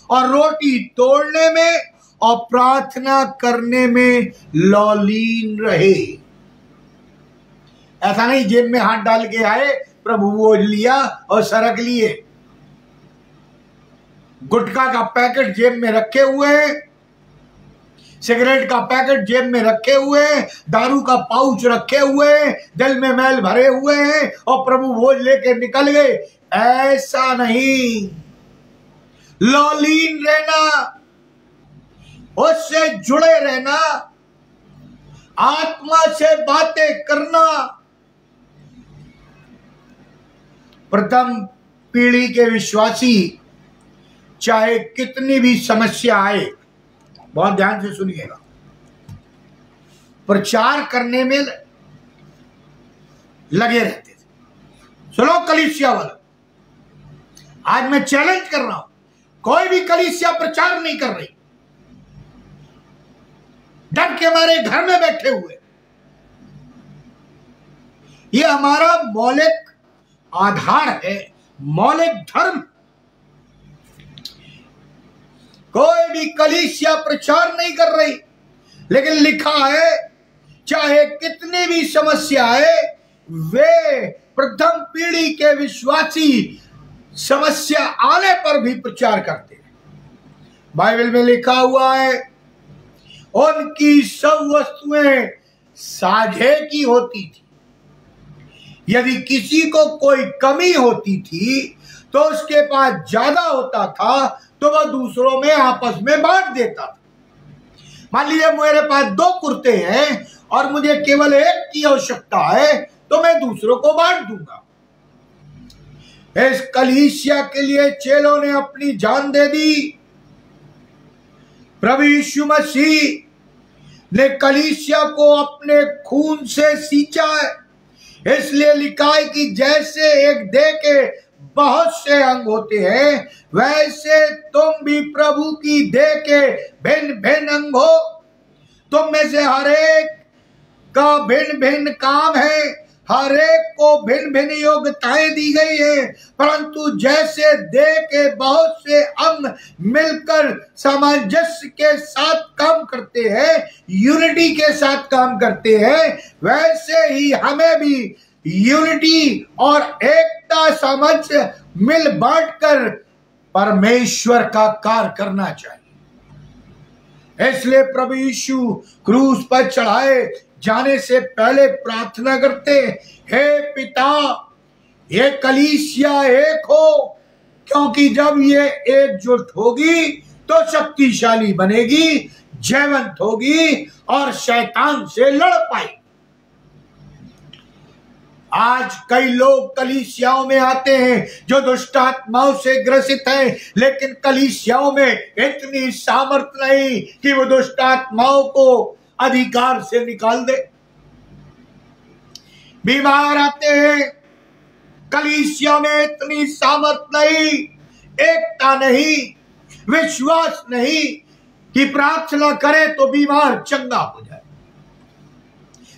और रोटी तोड़ने में और प्रार्थना करने में लौलीन रहे। ऐसा नहीं जेब में हाथ डाल के आए, प्रभु बोझ लिया और सरक लिए। गुटखा का पैकेट जेब में रखे हुए, सिगरेट का पैकेट जेब में रखे हुए, दारू का पाउच रखे हुए, दिल में मैल भरे हुए हैं और प्रभु बोझ लेके निकल गए। ऐसा नहीं, लौलीन रहना, उससे जुड़े रहना, आत्मा से बातें करना। प्रथम पीढ़ी के विश्वासी चाहे कितनी भी समस्या आए, बहुत ध्यान से सुनिएगा, प्रचार करने में लगे रहते थे। सुनो कलीसिया वाला, आज मैं चैलेंज कर रहा हूं, कोई भी कलीसिया प्रचार नहीं कर रही, डर के मारे घर में बैठे हुए। ये हमारा मौलिक आधार है, मौलिक धर्म। कोई भी कलीसिया प्रचार नहीं कर रही, लेकिन लिखा है चाहे कितनी भी समस्या आए, वे प्रथम पीढ़ी के विश्वासी समस्या आने पर भी प्रचार करते हैं। बाइबल में लिखा हुआ है, उनकी सब वस्तुएं साझे की होती थी। यदि किसी को कोई कमी होती थी तो उसके पास ज्यादा होता था तो वह दूसरों में आपस में बांट देता था। मान लीजिए मेरे पास 2 कुर्ते हैं और मुझे केवल एक की आवश्यकता है, तो मैं दूसरों को बांट दूंगा। इस कलीसिया के लिए चेलों ने अपनी जान दे दी। प्रभु यीशु मसीह ने कलीसिया को अपने खून से सींचा है। इसलिए लिखा है कि जैसे एक देह के बहुत से अंग होते हैं, वैसे तुम भी प्रभु की देह के भिन्न भिन्न अंग हो। तुम में से हर एक का भिन्न भिन्न काम है, हर एक को भिन्न भिन्न योग्यताएं दी गई है, परंतु जैसे देह के बहुत से अंग मिलकर सामंजस्य के साथ काम करते हैं, यूनिटी के साथ काम करते हैं, वैसे ही हमें भी यूनिटी और एकता सामंजस्य मिल बांटकर परमेश्वर का कार्य करना चाहिए। इसलिए प्रभु यीशु क्रूस पर चढ़ाए जाने से पहले प्रार्थना करते, हे पिता, ये कलीसिया एक हो, क्योंकि जब ये एकजुट होगी तो शक्तिशाली बनेगी, जयवंत होगी और शैतान से लड़ पाएगी। आज कई लोग कलीसियाओं में आते हैं जो दुष्ट आत्माओं से ग्रसित हैं, लेकिन कलीसियाओं में इतनी सामर्थ्य नहीं कि वो दुष्ट आत्माओं को अधिकार से निकाल दे। बीमार आते हैं, कलीसिया में इतनी सामर्थ्य नहीं, एकता नहीं, विश्वास नहीं कि प्रार्थना करे तो बीमार चंगा हो जाए।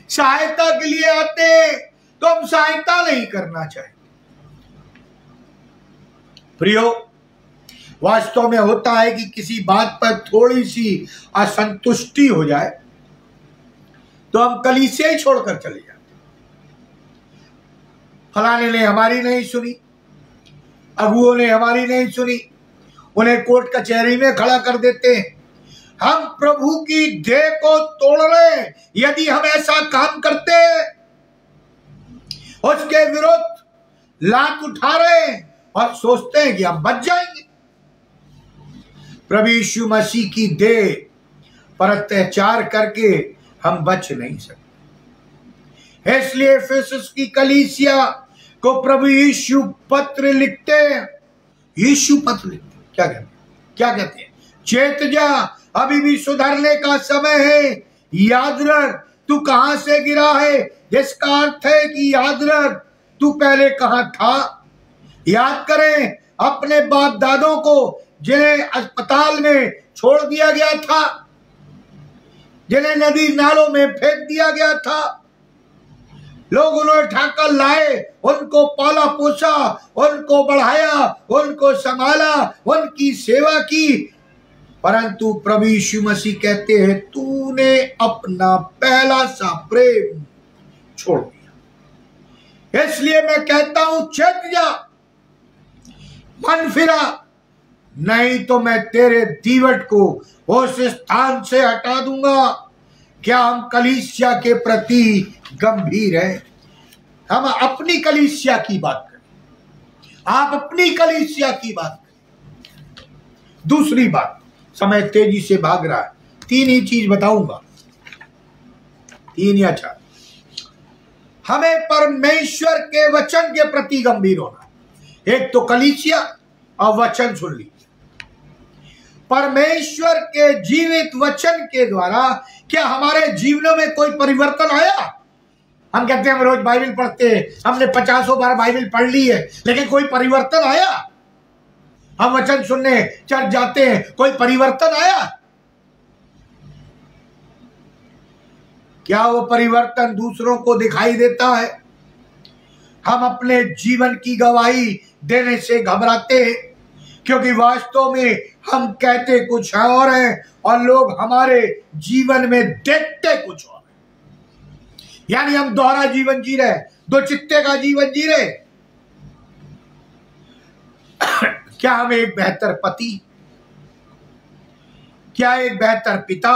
सहायता के लिए आते हैं तो हम सहायता नहीं करना चाहिए। प्रियो, वास्तव में होता है कि किसी बात पर थोड़ी सी असंतुष्टि हो जाए तो हम कलीसिया ही छोड़कर चले जाते। फलाने ने हमारी नहीं सुनी, अगुओं ने हमारी नहीं सुनी, उन्हें कोर्ट कचहरी में खड़ा कर देते हैं। हम प्रभु की देह को तोड़ रहे। यदि हम ऐसा काम करते हैं, उसके विरुद्ध लात उठा रहे हैं और सोचते हैं कि हम बच जाएंगे। प्रभु यीशु मसीह की देह पर अत्याचार करके हम बच नहीं सकते। इसलिए इफिसुस की कलीसिया को प्रभु यीशु पत्र लिखते हैं। यीशु पत्र लिखते हैं। क्या कहते हैं? चेत जा, अभी भी सुधरने का समय है। याद रख तू कहां से गिरा है, जिसका अर्थ है कि याद रख तू पहले कहां था। याद करें अपने बाप दादों को जिन्हें अस्पताल में छोड़ दिया गया था, जिन्हें नदी नालों में फेंक दिया गया था। लोग उन्हें उठाकर लाए, उनको पाला पोसा, उनको बढ़ाया, उनको संभाला, उनकी सेवा की। परंतु प्रभु यीशु मसीह कहते हैं, तूने अपना पहला सा प्रेम छोड़ दिया। इसलिए मैं कहता हूं, चेत जा, मन फिरा, नहीं तो मैं तेरे दीवट को उस स्थान से हटा दूंगा। क्या हम कलीसिया के प्रति गंभीर है? हम अपनी कलीसिया की बात करें, आप अपनी कलीसिया की बात करें। दूसरी बात, समय तेजी से भाग रहा है, 3 ही चीज बताऊंगा, 3 या 4। हमें परमेश्वर के वचन के प्रति गंभीर होना। एक तो कलीसिया और वचन सुन लीजिए। परमेश्वर के जीवित वचन के द्वारा क्या हमारे जीवनों में कोई परिवर्तन आया? हम कहते हैं हम रोज बाइबल पढ़ते हैं, हमने 50 बार बाइबल पढ़ ली है, लेकिन कोई परिवर्तन आया? हम वचन सुनने चर्च जाते हैं, कोई परिवर्तन आया? क्या वो परिवर्तन दूसरों को दिखाई देता है? हम अपने जीवन की गवाही देने से घबराते हैं, क्योंकि वास्तव में हम कहते कुछ और हैं और लोग हमारे जीवन में देखते कुछ और हैं। यानी हम दोहरा जीवन जी रहे, दो चित्ते का जीवन जी रहे। क्या हम एक बेहतर पति, क्या एक बेहतर पिता,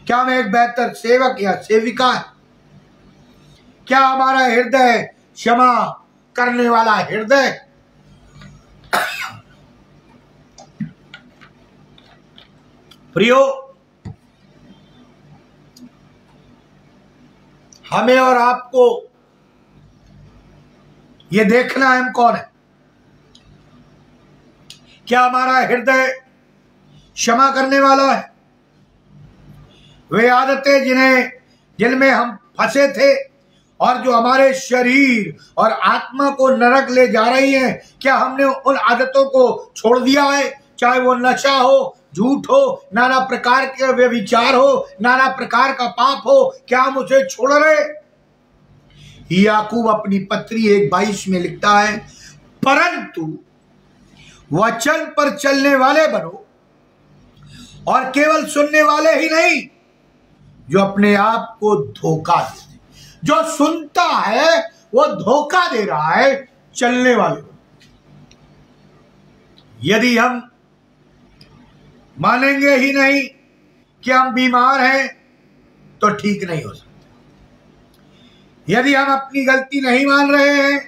क्या हम एक बेहतर सेवक या सेविका है? क्या हमारा हृदय क्षमा करने वाला हृदय? प्रियो, हमें और आपको ये देखना है हम कौन है। क्या हमारा हृदय क्षमा करने वाला है? वे आदतें जिनमें हम फंसे थे और जो हमारे शरीर और आत्मा को नरक ले जा रही हैं, क्या हमने उन आदतों को छोड़ दिया है? चाहे वो नशा हो, झूठ हो, नाना प्रकार के व्यभिचार हो, नाना प्रकार का पाप हो, क्या हम उसे छोड़ रहे? याकूब अपनी पत्री 1:22 में लिखता है, परंतु वचन पर चलने वाले बनो और केवल सुनने वाले ही नहीं, जो अपने आप को धोखा देते। जो सुनता है वो धोखा दे रहा है चलने वाले को। यदि हम मानेंगे ही नहीं कि हम बीमार हैं तो ठीक नहीं हो सकता। यदि हम अपनी गलती नहीं मान रहे हैं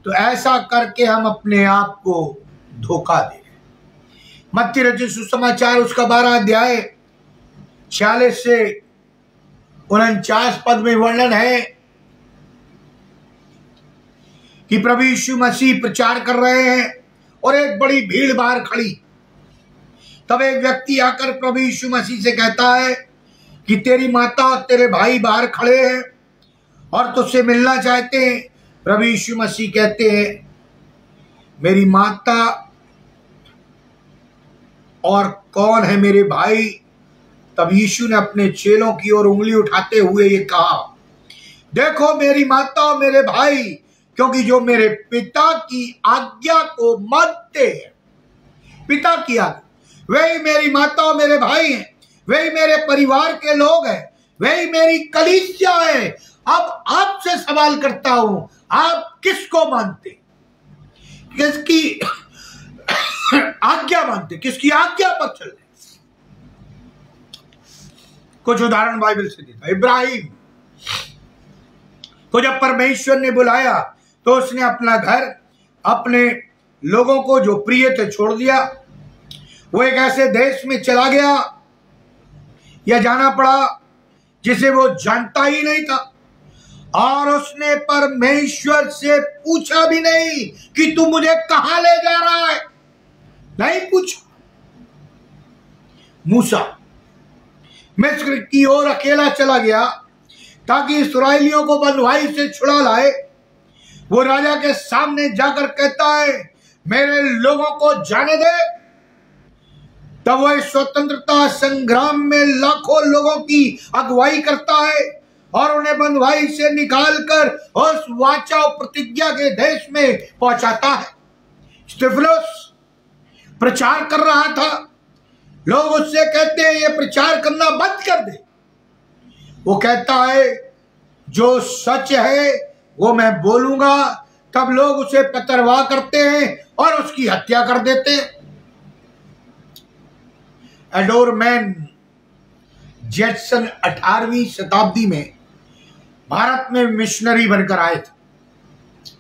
तो ऐसा करके हम अपने आप को धोखा दे रहे हैं। मत्ती रचित सुसमाचार उसका 12 अध्याय 46 से 49 पद में वर्णन है कि प्रभु यीशु मसीह प्रचार कर रहे हैं और एक बड़ी भीड़ बाहर खड़ी। तब एक व्यक्ति आकर प्रभु यीशु मसीह से कहता है कि तेरी माता और तेरे भाई बाहर खड़े हैं और तुझसे मिलना चाहते हैं। प्रभु यीशु मसीह कहते हैं, मेरी माता और कौन है मेरे भाई? तब यीशु ने अपने चेलों की ओर उंगली उठाते हुए ये कहा, देखो मेरी माता और मेरे भाई, क्योंकि जो मेरे पिता की आज्ञा को मानते हैं, पिता की आज्ञा, वही मेरी माता और मेरे भाई हैं, वही मेरे परिवार के लोग हैं, वही मेरी कलीसिया है। अब आपसे सवाल करता हूं, आप किसको मानते? किसकी आज्ञा मानते? किसकी आज्ञा पर चल रहे? कुछ उदाहरण बाइबल से देता। इब्राहिम को जब परमेश्वर ने बुलाया तो उसने अपना घर, अपने लोगों को जो प्रिय थे छोड़ दिया। वो एक ऐसे देश में चला गया या जाना पड़ा जिसे वो जानता ही नहीं था, और उसने परमेश्वर से पूछा भी नहीं कि तू मुझे कहां ले जा रहा है। नहीं पूछा। मूसा मिस्र की ओर अकेला चला गया ताकि इस्राएलियों को बंधुआई से छुड़ा लाए। वो राजा के सामने जाकर कहता है, मेरे लोगों को जाने दे। तब वह स्वतंत्रता संग्राम में लाखों लोगों की अगुवाई करता है और उन्हें बंधुआई से निकालकर उस वाचा और प्रतिज्ञा के देश में पहुंचाता है। स्तिफनुस प्रचार कर रहा था, लोग उससे कहते हैं ये प्रचार करना बंद कर दे। वो कहता है जो सच है वो मैं बोलूंगा। तब लोग उसे पतरवाह करते हैं और उसकी हत्या कर देते हैं। एडोरमैन जेटसन 18वीं शताब्दी में भारत में मिशनरी बनकर आए थे।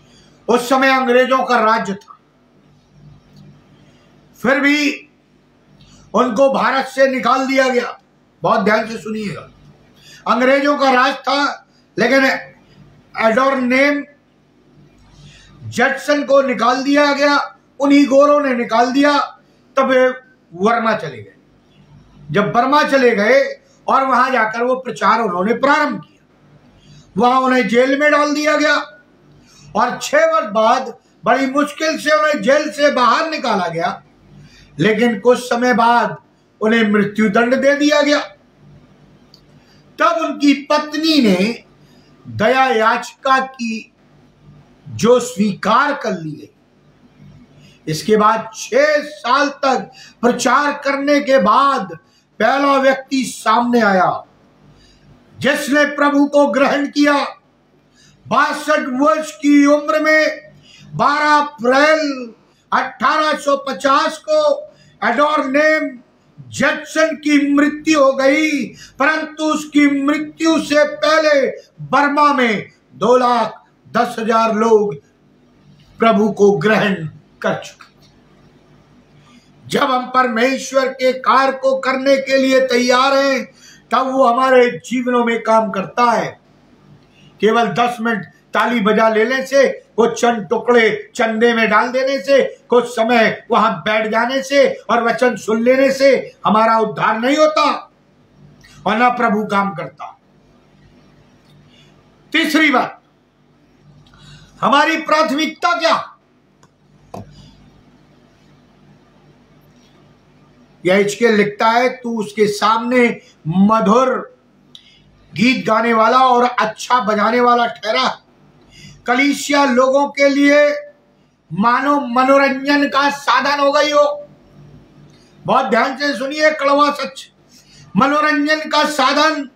उस समय अंग्रेजों का राज्य था, फिर भी उनको भारत से निकाल दिया गया। बहुत ध्यान से सुनिएगा, अंग्रेजों का राज था, लेकिन एडोरनेम जेटसन को निकाल दिया गया, उन्हीं गोरों ने निकाल दिया। तब वे बर्मा चले गए। जब बर्मा चले गए और वहां जाकर वो प्रचार उन्होंने प्रारंभ किया, वहां उन्हें जेल में डाल दिया गया और 6 वर्ष बाद बड़ी मुश्किल से उन्हें जेल से बाहर निकाला गया। लेकिन कुछ समय बाद उन्हें मृत्यु दंड दे दिया गया। तब उनकी पत्नी ने दया याचिका की, जो स्वीकार कर ली गई। इसके बाद 6 साल तक प्रचार करने के बाद पहला व्यक्ति सामने आया जिसने प्रभु को ग्रहण किया। 62 वर्ष की उम्र में 12 अप्रैल 1850 को एडोरनेम जेटसन की मृत्यु हो गई, परंतु उसकी मृत्यु से पहले बर्मा में 2,10,000 लोग प्रभु को ग्रहण कर चुके। जब हम परमेश्वर के कार्य को करने के लिए तैयार हैं, तब वो हमारे जीवनों में काम करता है। केवल 10 मिनट ताली बजा लेने से, कुछ चंद टुकड़े चंदे में डाल देने से, कुछ समय वहां बैठ जाने से और वचन सुन लेने से हमारा उद्धार नहीं होता और ना प्रभु काम करता। तीसरी बात, हमारी प्राथमिकता क्या? यह लिखता है, तू उसके सामने मधुर गीत गाने वाला और अच्छा बजाने वाला ठहरा। कलीसिया लोगों के लिए मानो मनोरंजन का साधन हो गई हो। बहुत ध्यान से सुनिए, कड़वा सच। मनोरंजन का साधन,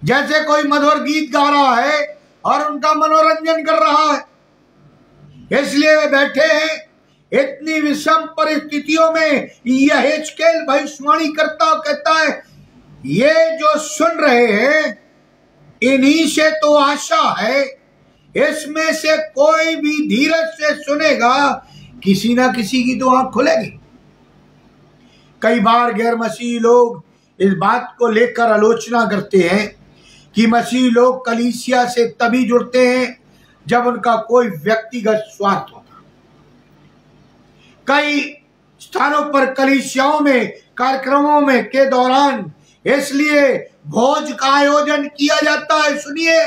जैसे कोई मधुर गीत गा रहा है और उनका मनोरंजन कर रहा है, इसलिए वे बैठे हैं। इतनी विषम परिस्थितियों में यह हिजकेल भविष्यवाणी करता कहता है, ये जो सुन रहे हैं इन्हीं से तो आशा है, इसमें से कोई भी धीरज से सुनेगा, किसी ना किसी की तो आंख खुलेगी। कई बार गैर मसीही लोग इस बात को लेकर आलोचना करते हैं कि मसीही लोग कलीसिया से तभी जुड़ते हैं जब उनका कोई व्यक्तिगत स्वार्थ होता। कई स्थानों पर कलीसियाओं में कार्यक्रमों में के दौरान इसलिए भोज का आयोजन किया जाता है। सुनिए,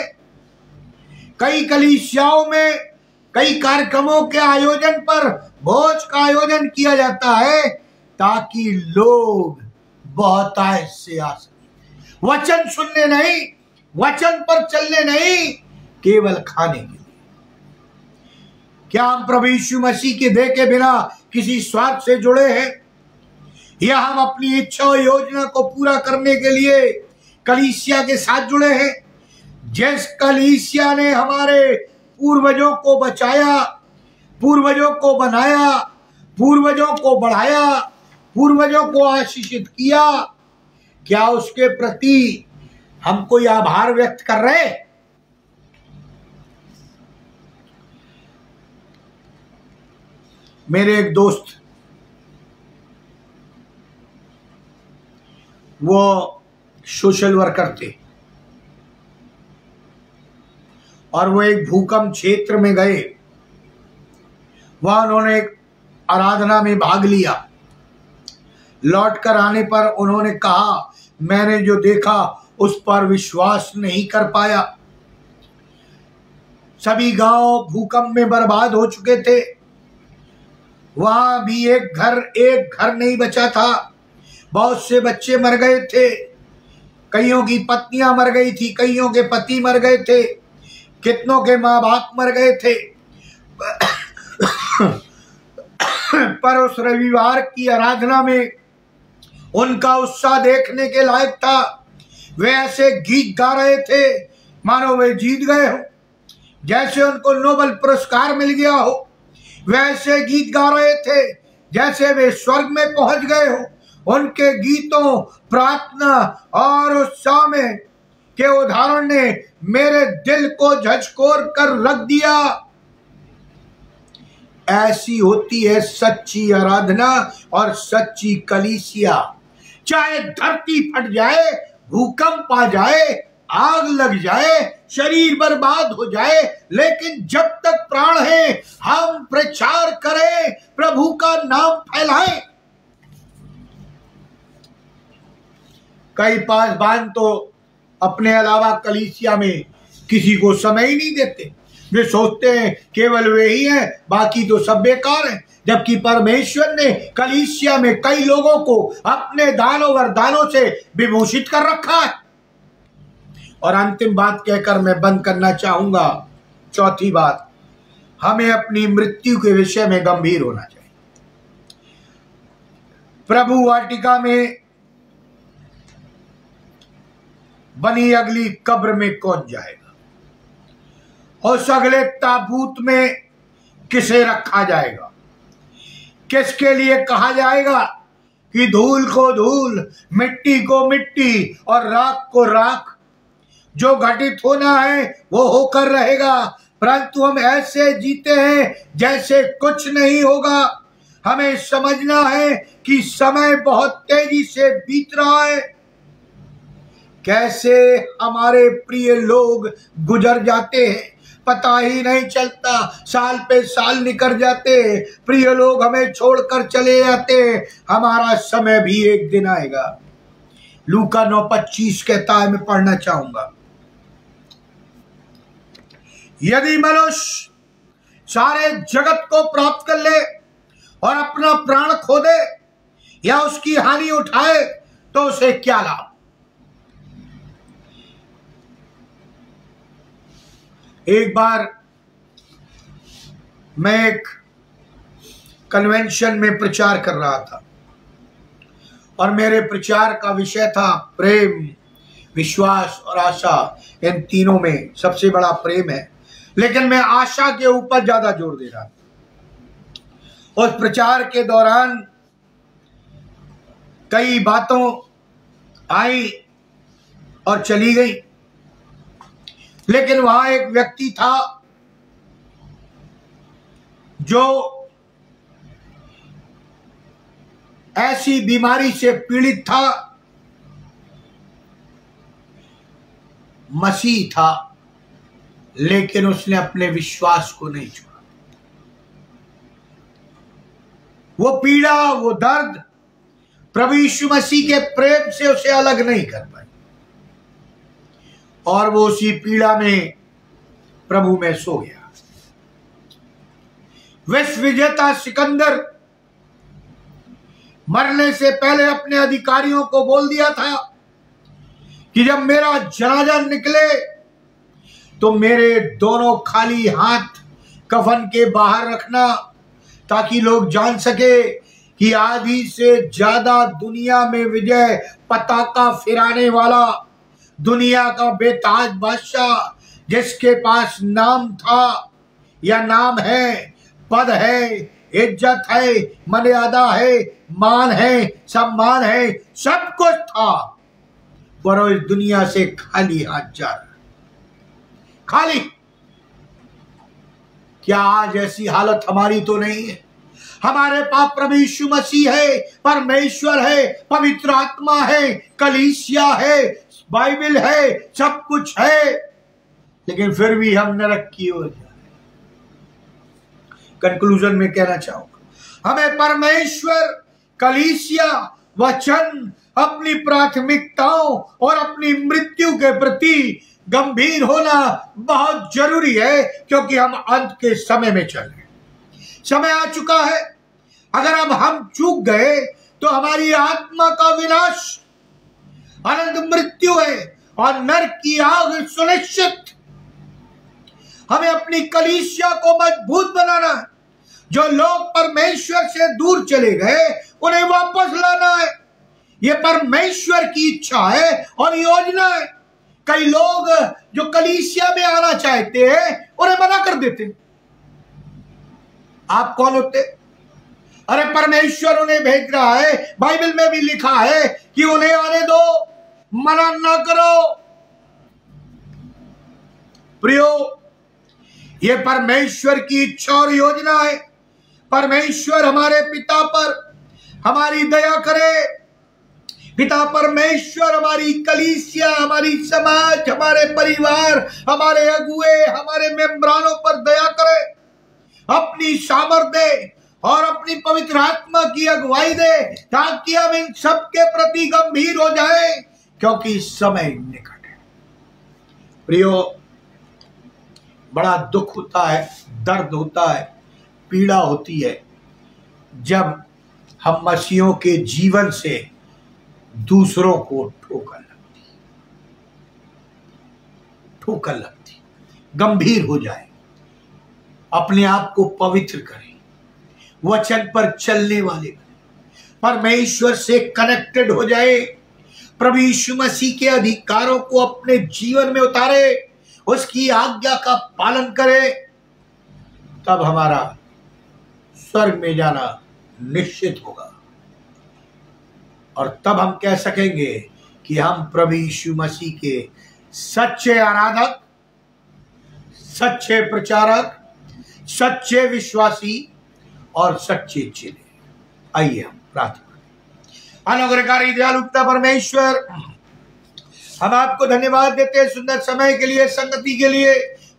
कई कलीसियाओं में कई कार्यक्रमों के आयोजन पर भोज का आयोजन किया जाता है ताकि लोग बहुतायत से आ सके, वचन सुनने नहीं, वचन पर चलने नहीं, केवल खाने के लिए। क्या हम प्रभु यीशु मसीह के देह के बिना किसी स्वार्थ से जुड़े हैं, या हम अपनी इच्छा और योजना को पूरा करने के लिए कलीसिया के साथ जुड़े हैं? जिस कलीसिया ने हमारे पूर्वजों को बचाया, पूर्वजों को बनाया, पूर्वजों को बढ़ाया, पूर्वजों को आशीषित किया, क्या उसके प्रति हम कोई आभार व्यक्त कर रहे हैं? मेरे एक दोस्त, वो सोशल वर्कर थे और वो एक भूकंप क्षेत्र में गए। वहां उन्होंने एक आराधना में भाग लिया। लौट कर आने पर उन्होंने कहा, मैंने जो देखा उस पर विश्वास नहीं कर पाया। सभी गांव भूकंप में बर्बाद हो चुके थे। वहां भी एक घर नहीं बचा था। बहुत से बच्चे मर गए थे, कईयों की पत्नियां मर गई थी, कईयों के पति मर गए थे, कितनों के माँ बाप मर गए थे। पर उस रविवार की आराधना में उनका उत्साह देखने के लायक था। वे ऐसे गीत गा रहे थे मानो वे जीत गए हो, जैसे उनको नोबेल पुरस्कार मिल गया हो। वे ऐसे गीत गा रहे थे जैसे वे स्वर्ग में पहुंच गए हो। उनके गीतों, प्रार्थना और उत्साह में के उदाहरण ने मेरे दिल को झकझोर कर रख दिया। ऐसी होती है सच्ची आराधना और सच्ची कलीसिया। चाहे धरती फट जाए, भूकंप आ जाए, आग लग जाए, शरीर बर्बाद हो जाए, लेकिन जब तक प्राण है हम प्रचार करें, प्रभु का नाम फैलाएं। कई पासवान तो अपने अलावा कलीसिया में किसी को समय ही नहीं देते। वे सोचते हैं केवल वे ही हैं, बाकी तो सब बेकार हैं। जबकि परमेश्वर ने कलीसिया में कई लोगों को अपने दानों वरदानों से विभूषित कर रखा है। और अंतिम बात कहकर मैं बंद करना चाहूंगा। चौथी बात, हमें अपनी मृत्यु के विषय में गंभीर होना चाहिए। प्रभु वाटिका में बनी अगली कब्र में कौन जाएगा? उस अगले ताबूत में किसे रखा जाएगा? किसके लिए कहा जाएगा कि धूल को धूल, मिट्टी को मिट्टी और राख को राख? जो घटित होना है वो होकर रहेगा, परंतु हम ऐसे जीते हैं जैसे कुछ नहीं होगा। हमें समझना है कि समय बहुत तेजी से बीत रहा है। कैसे हमारे प्रिय लोग गुजर जाते हैं, पता ही नहीं चलता। साल पे साल निकल जाते, प्रिय लोग हमें छोड़कर चले जाते। हमारा समय भी एक दिन आएगा। लूका 9:25 कहता है, मैं पढ़ना चाहूंगा। यदि मनुष्य सारे जगत को प्राप्त कर ले और अपना प्राण खो दे या उसकी हानि उठाए तो उसे क्या लाभ? एक बार मैं एक कन्वेंशन में प्रचार कर रहा था और मेरे प्रचार का विषय था प्रेम, विश्वास और आशा। इन तीनों में सबसे बड़ा प्रेम है, लेकिन मैं आशा के ऊपर ज्यादा जोर दे रहा था। उस प्रचार के दौरान कई बातों आई और चली गई, लेकिन वहां एक व्यक्ति था जो ऐसी बीमारी से पीड़ित था, मसीह था, लेकिन उसने अपने विश्वास को नहीं छोड़ा। वो पीड़ा, वो दर्द प्रभु यीशु मसीह के प्रेम से उसे अलग नहीं कर पाई और वो उसी पीड़ा में प्रभु में सो गया। विश्व विजेता सिकंदर मरने से पहले अपने अधिकारियों को बोल दिया था कि जब मेरा जनाजा निकले तो मेरे दोनों खाली हाथ कफन के बाहर रखना, ताकि लोग जान सके कि आधी से ज्यादा दुनिया में विजय पताका फिराने वाला, दुनिया का बेताज बादशाह, जिसके पास नाम था या नाम है, पद है, इज्जत है, मर्यादा है, मान है, सम्मान है, सब कुछ था, पर इस दुनिया से खाली हाथ जा रहा। खाली। क्या आज ऐसी हालत हमारी तो नहीं है? हमारे पास प्रभु यीशु मसीह है, परमेश्वर है, पवित्र आत्मा है, कलीसिया है, बाइबल है, सब कुछ है, लेकिन फिर भी हम नरक की ओर जा रहे हैं। कंक्लूजन में कहना चाहूंगा, हमें परमेश्वर, कलीसिया, वचन, अपनी प्राथमिकताओं और अपनी मृत्यु के प्रति गंभीर होना बहुत जरूरी है, क्योंकि हम अंत के समय में चल रहे हैं। समय आ चुका है। अगर अब हम चूक गए तो हमारी आत्मा का विनाश, अनंत मृत्यु है और नरक की आग सुनिश्चित। हमें अपनी कलीसिया को मजबूत बनाना है। जो लोग परमेश्वर से दूर चले गए उन्हें वापस लाना है। यह परमेश्वर की इच्छा है और योजना है। कई लोग जो कलीसिया में आना चाहते हैं उन्हें मना कर देते। आप कौन होते? अरे परमेश्वर उन्हें भेज रहा है। बाइबल में भी लिखा है कि उन्हें आने दो, मना ना करो। प्रियो, ये परमेश्वर की इच्छा और योजना है। परमेश्वर हमारे पिता पर हमारी दया करे। पिता परमेश्वर हमारी कलीसिया, हमारी समाज, हमारे परिवार, हमारे अगुए, हमारे मेंबरानों पर दया करे, अपनी सामर्थ दे और अपनी पवित्र आत्मा की अगुवाई दे, ताकि हम इन सबके प्रति गंभीर हो जाए, क्योंकि समय निकट है। प्रियो, बड़ा दुख होता है, दर्द होता है, पीड़ा होती है जब हम मसीहों के जीवन से दूसरों को ठोकर लगती। गंभीर हो जाए, अपने आप को पवित्र करें, वचन पर चलने वाले बने, परमेश्वर से कनेक्टेड हो जाए, प्रभु यीशु मसीह के अधिकारों को अपने जीवन में उतारे, उसकी आज्ञा का पालन करे, तब हमारा स्वर्ग में जाना निश्चित होगा। और तब हम कह सकेंगे कि हम प्रभु यीशु मसीह के सच्चे आराधक, सच्चे प्रचारक, सच्चे विश्वासी और सच्चे चेले। आइए हम प्रार्थना करें। अनुग्रहकारी दयालुता परमेश्वर, हम आपको धन्यवाद देते हैं सुंदर समय के लिए, संगति के लिए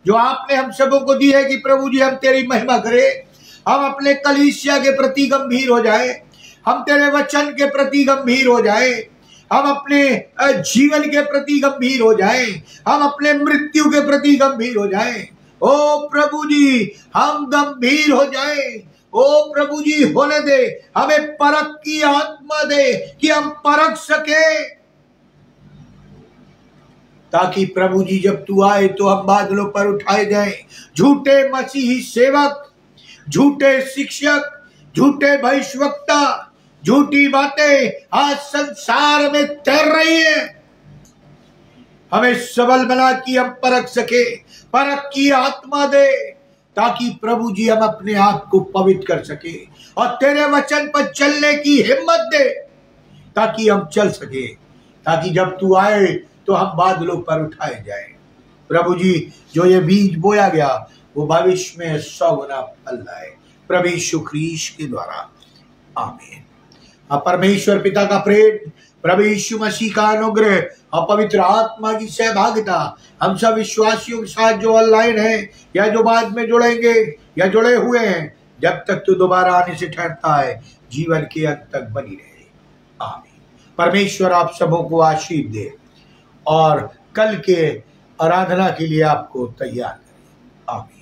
जो आपने हम सबों को दी है कि प्रभु जी हम तेरी महिमा करें। हम अपने कलीसिया के प्रति गंभीर हो जाए, हम तेरे वचन के प्रति गंभीर हो जाए, हम अपने जीवन के प्रति गंभीर हो जाए, हम अपने मृत्यु के प्रति गंभीर हो जाए। ओ प्रभु जी, हम गंभीर हो जाए। ओ प्रभु जी, होने दे, हमें परख की आत्मा दे कि हम परख सके, ताकि प्रभु जी जब तू आए तो हम बादलों पर उठाए जाए। झूठे मसीही सेवक, झूठे शिक्षक, झूठे भविष्यवक्ता, झूठी बातें आज संसार में तैर रही है। हमें सबल बना कि हम परख सके, परख की आत्मा दे, ताकि प्रभु जी हम अपने आप को पवित्र कर सके और तेरे वचन पर चलने की हिम्मत दे, ताकि हम चल सके, ताकि जब तू आए तो हम बादलों पर उठाए जाए। प्रभु जी, जो ये बीज बोया गया वो भविष्य में 100 गुना फल लाए, प्रभु यीशु ख्रीस्त के द्वारा। आमीन। परमेश्वर पिता का प्रेम, प्रभु यीशु मसीह का अनुग्रह और पवित्र आत्मा की सहभागिता हम सब विश्वासियों के साथ जो ऑनलाइन है या जो बाद में जुड़ेंगे या जुड़े हुए हैं, जब तक तू दोबारा आने से ठहरता है, जीवन के अंत तक बनी रहे। आमीन। परमेश्वर आप सबों को आशीष दे और कल के आराधना के लिए आपको तैयार करें। आमीन।